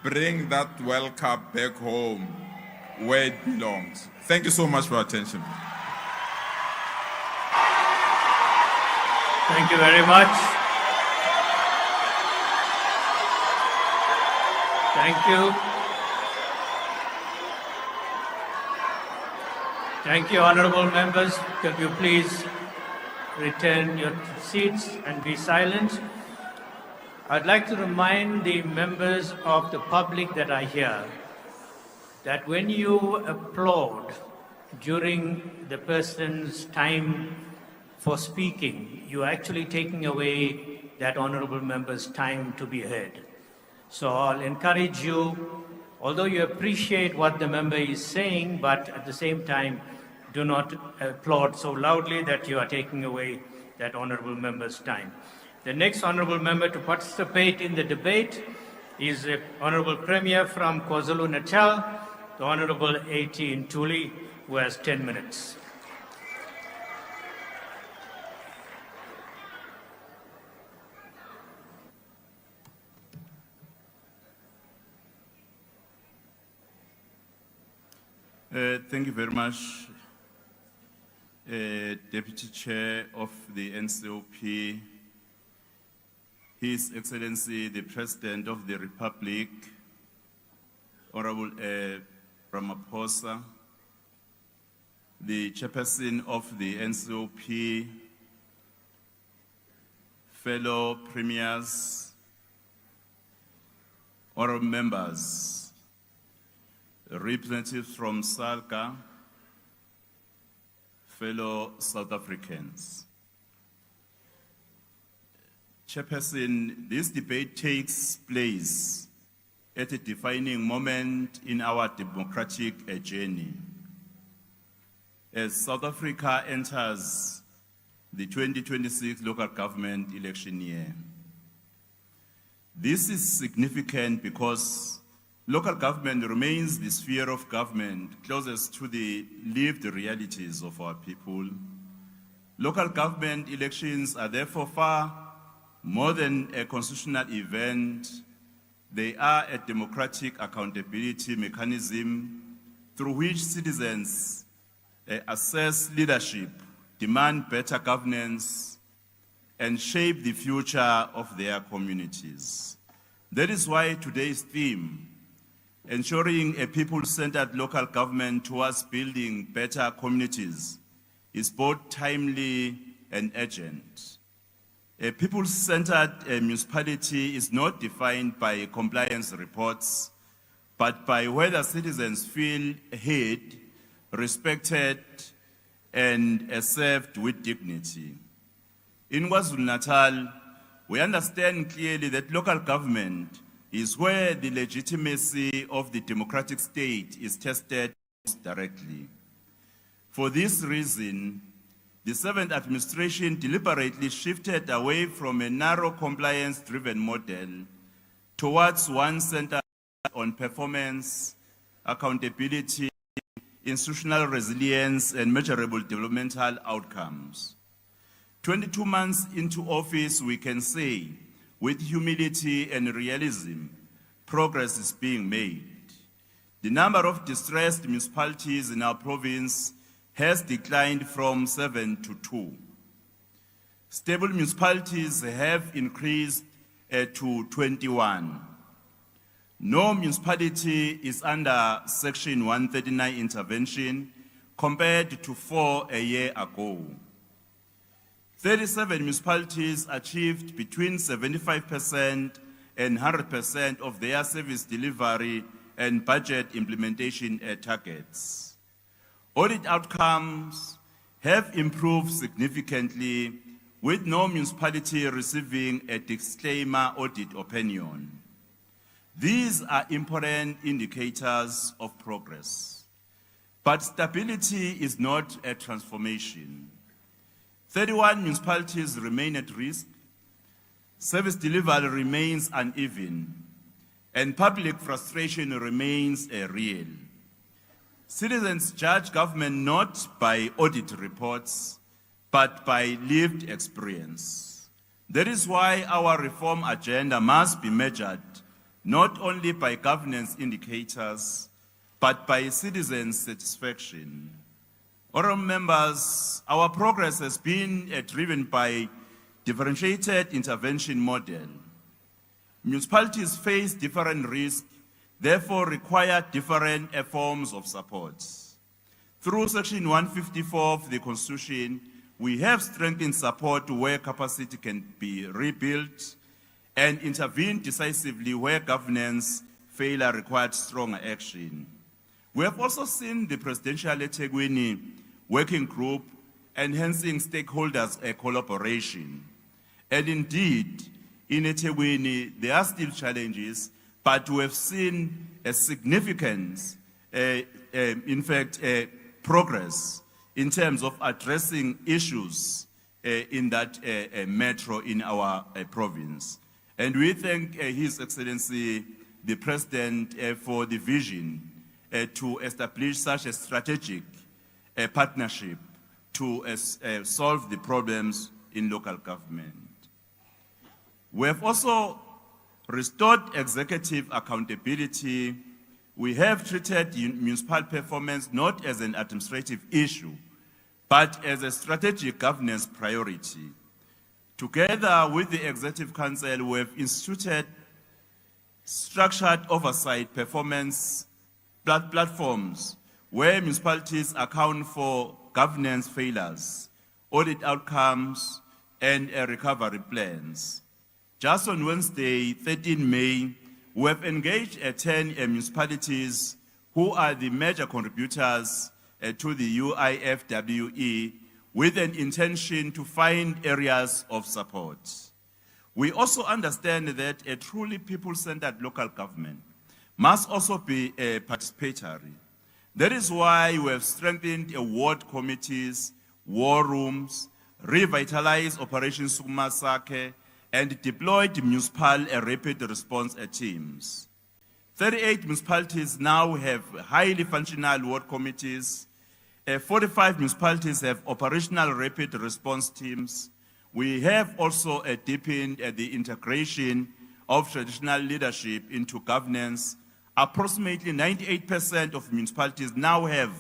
bring that World Cup back home where it belongs. Thank you so much for your attention. Thank you very much. Thank you. Thank you, honorable members. Could you please return your seats and be silent? I'd like to remind the members of the public that are here that when you applaud during the person's time for speaking, you're actually taking away that honorable member's time to be heard. So I'll encourage you, although you appreciate what the member is saying, but at the same time, do not applaud so loudly that you are taking away that honorable member's time. The next honorable member to participate in the debate is the Honorable Premier from KwaZulu-Natal, the Honorable A.T. Ntuli, who has 10 minutes. Thank you very much. Deputy Chair of the Ncop, His Excellency the President of the Republic, Honorable Ramaphosa, the Chairperson of the Ncop, fellow premiers, honorable members, representatives from SALCA, fellow South Africans. Chairperson, this debate takes place at a defining moment in our democratic journey. As South Africa enters the 2026 local government election year. This is significant because local government remains the sphere of government closest to the lived realities of our people. Local government elections are therefore far more than a constitutional event. They are a democratic accountability mechanism through which citizens assess leadership, demand better governance, and shape the future of their communities. That is why today's theme, ensuring a people-centered local government towards building better communities, is both timely and urgent. A people-centered municipality is not defined by compliance reports, but by whether citizens feel heard, respected, and served with dignity. In KwaZulu-Natal, we understand clearly that local government is where the legitimacy of the democratic state is tested directly. For this reason, the 7th administration deliberately shifted away from a narrow compliance-driven model towards one centered on performance, accountability, institutional resilience, and measurable developmental outcomes. 22 months into office, we can say, with humility and realism, progress is being made. The number of distressed municipalities in our province has declined from 7 to 2. Stable municipalities have increased to 21. No municipality is under Section 139 intervention compared to 4 a year ago. 37 municipalities achieved between 75% and 100% of their service delivery and budget implementation targets. Audit outcomes have improved significantly, with no municipality receiving a disclaimer audit opinion. These are important indicators of progress. But stability is not a transformation. 31 municipalities remain at risk, service delivery remains uneven, and public frustration remains real. Citizens judge government not by audit reports, but by lived experience. That is why our reform agenda must be measured not only by governance indicators, but by citizen satisfaction. Honourable members, our progress has been driven by differentiated intervention model. Municipalities face different risks, therefore require different forms of support. Through Section 154 of the Constitution, we have strengthened support where capacity can be rebuilt and intervened decisively where governance failure required stronger action. We have also seen the Presidential eThekwini Working Group enhancing stakeholders' collaboration. And indeed, in eThekwini, there are still challenges, but we have seen a significant, progress in terms of addressing issues in that metro in our province. And we thank His Excellency, the President, for the vision to establish such a strategic partnership to solve the problems in local government. We have also restored executive accountability. We have treated municipal performance not as an administrative issue, but as a strategic governance priority. Together with the Executive Council, we have instituted structured oversight performance platforms where municipalities account for governance failures, audit outcomes, and recovery plans. Just on Wednesday, 13 May, we have engaged 10 municipalities who are the major contributors to the UIFWE with an intention to find areas of support. We also understand that a truly people-centered local government must also be participatory. That is why we have strengthened ward committees, war rooms, revitalized Operation Sukumasake, and deployed municipal rapid response teams. 38 municipalities now have highly functional ward committees. 45 municipalities have operational rapid response teams. We have also deepened the integration of traditional leadership into governance. Approximately 98% of municipalities now have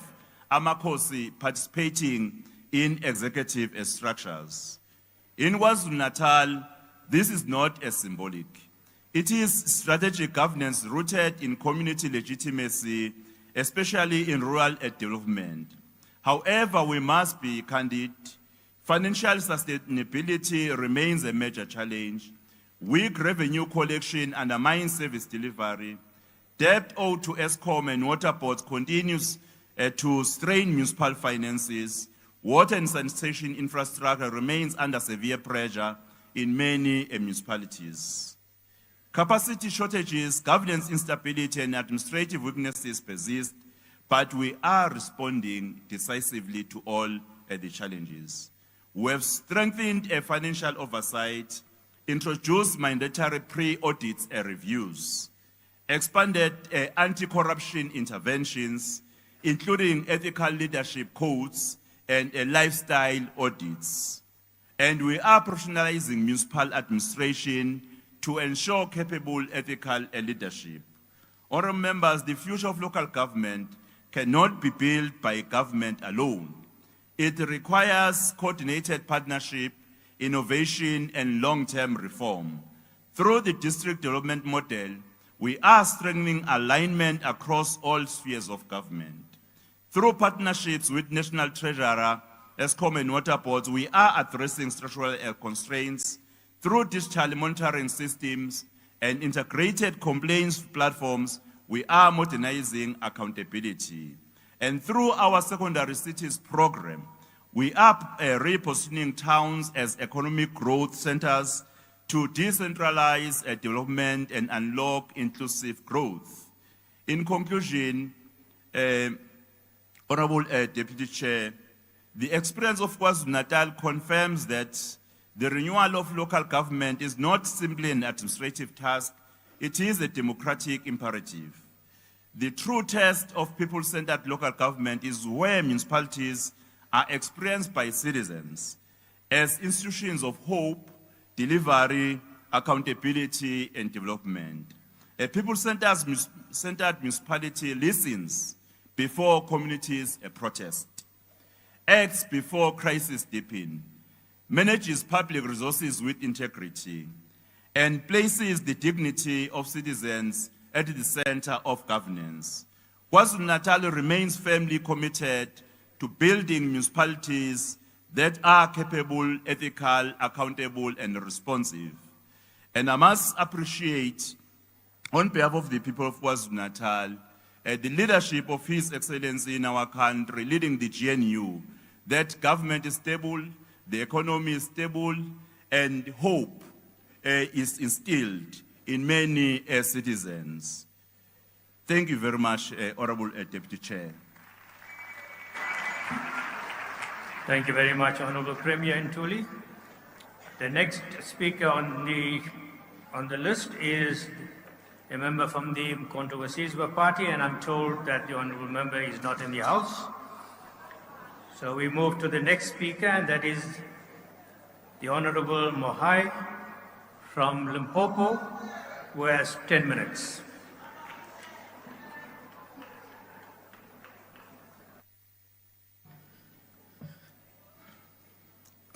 Amakosi participating in executive structures. In KwaZulu-Natal, this is not a symbolic. It is strategic governance rooted in community legitimacy, especially in rural underdevelopment. However, we must be candid. Financial sustainability remains a major challenge. Weak revenue collection undermines service delivery. Debt owed to ESCOM and water boards continues to strain municipal finances. Water and sanitation infrastructure remains under severe pressure in many municipalities. Capacity shortages, governance instability, and administrative weaknesses persist, but we are responding decisively to all the challenges. We have strengthened financial oversight, introduced mandatory pre-audits and reviews, expanded anti-corruption interventions, including ethical leadership codes and lifestyle audits. And we are professionalizing municipal administration to ensure capable ethical leadership. Honourable members, the future of local government cannot be built by government alone. It requires coordinated partnership, innovation, and long-term reform. Through the district development model, we are strengthening alignment across all spheres of government. Through partnerships with National Treasurer, ESCOM and water boards, we are addressing structural constraints. Through digital monitoring systems and integrated complaints platforms, we are modernizing accountability. And through our secondary cities program, we are repositioning towns as economic growth centers to decentralize development and unlock inclusive growth. In conclusion, Honorable Deputy Chair, the experience of KwaZulu-Natal confirms that the renewal of local government is not simply an administrative task, it is a democratic imperative. The true test of people-centered local government is where municipalities are experienced by citizens as institutions of hope, delivery, accountability, and development. A people-centered municipality listens before communities protest, acts before crises deepen, manages public resources with integrity, and places the dignity of citizens at the center of governance. KwaZulu-Natal remains firmly committed to building municipalities that are capable, ethical, accountable, and responsive. And I must appreciate, on behalf of the people of KwaZulu-Natal, the leadership of His Excellency in our country, leading the GNU, that government is stable, the economy is stable, and hope is instilled in many citizens. Thank you very much, Honorable Deputy Chair. Thank you very much, Honorable Premier Ntuli. The next speaker on the list is a member from the Controversieswa Party, and I'm told that the Honorable Member is not in the House. So we move to the next speaker, and that is the Honorable Mohai from Limpopo, who has 10 minutes.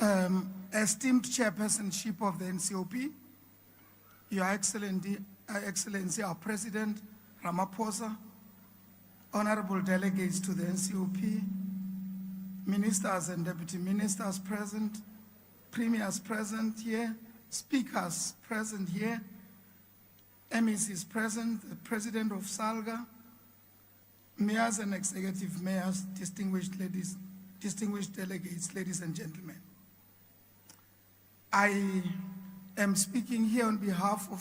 esteemed chairpersonship of the Ncop, Your Excellency, our President Ramaphosa, honorable delegates to the Ncop, ministers and deputy ministers present, premiers present here, speakers present here, MECs present, the President of SALGA, mayors and executive mayors, distinguished ladies, distinguished delegates, ladies and gentlemen. I am speaking here on behalf of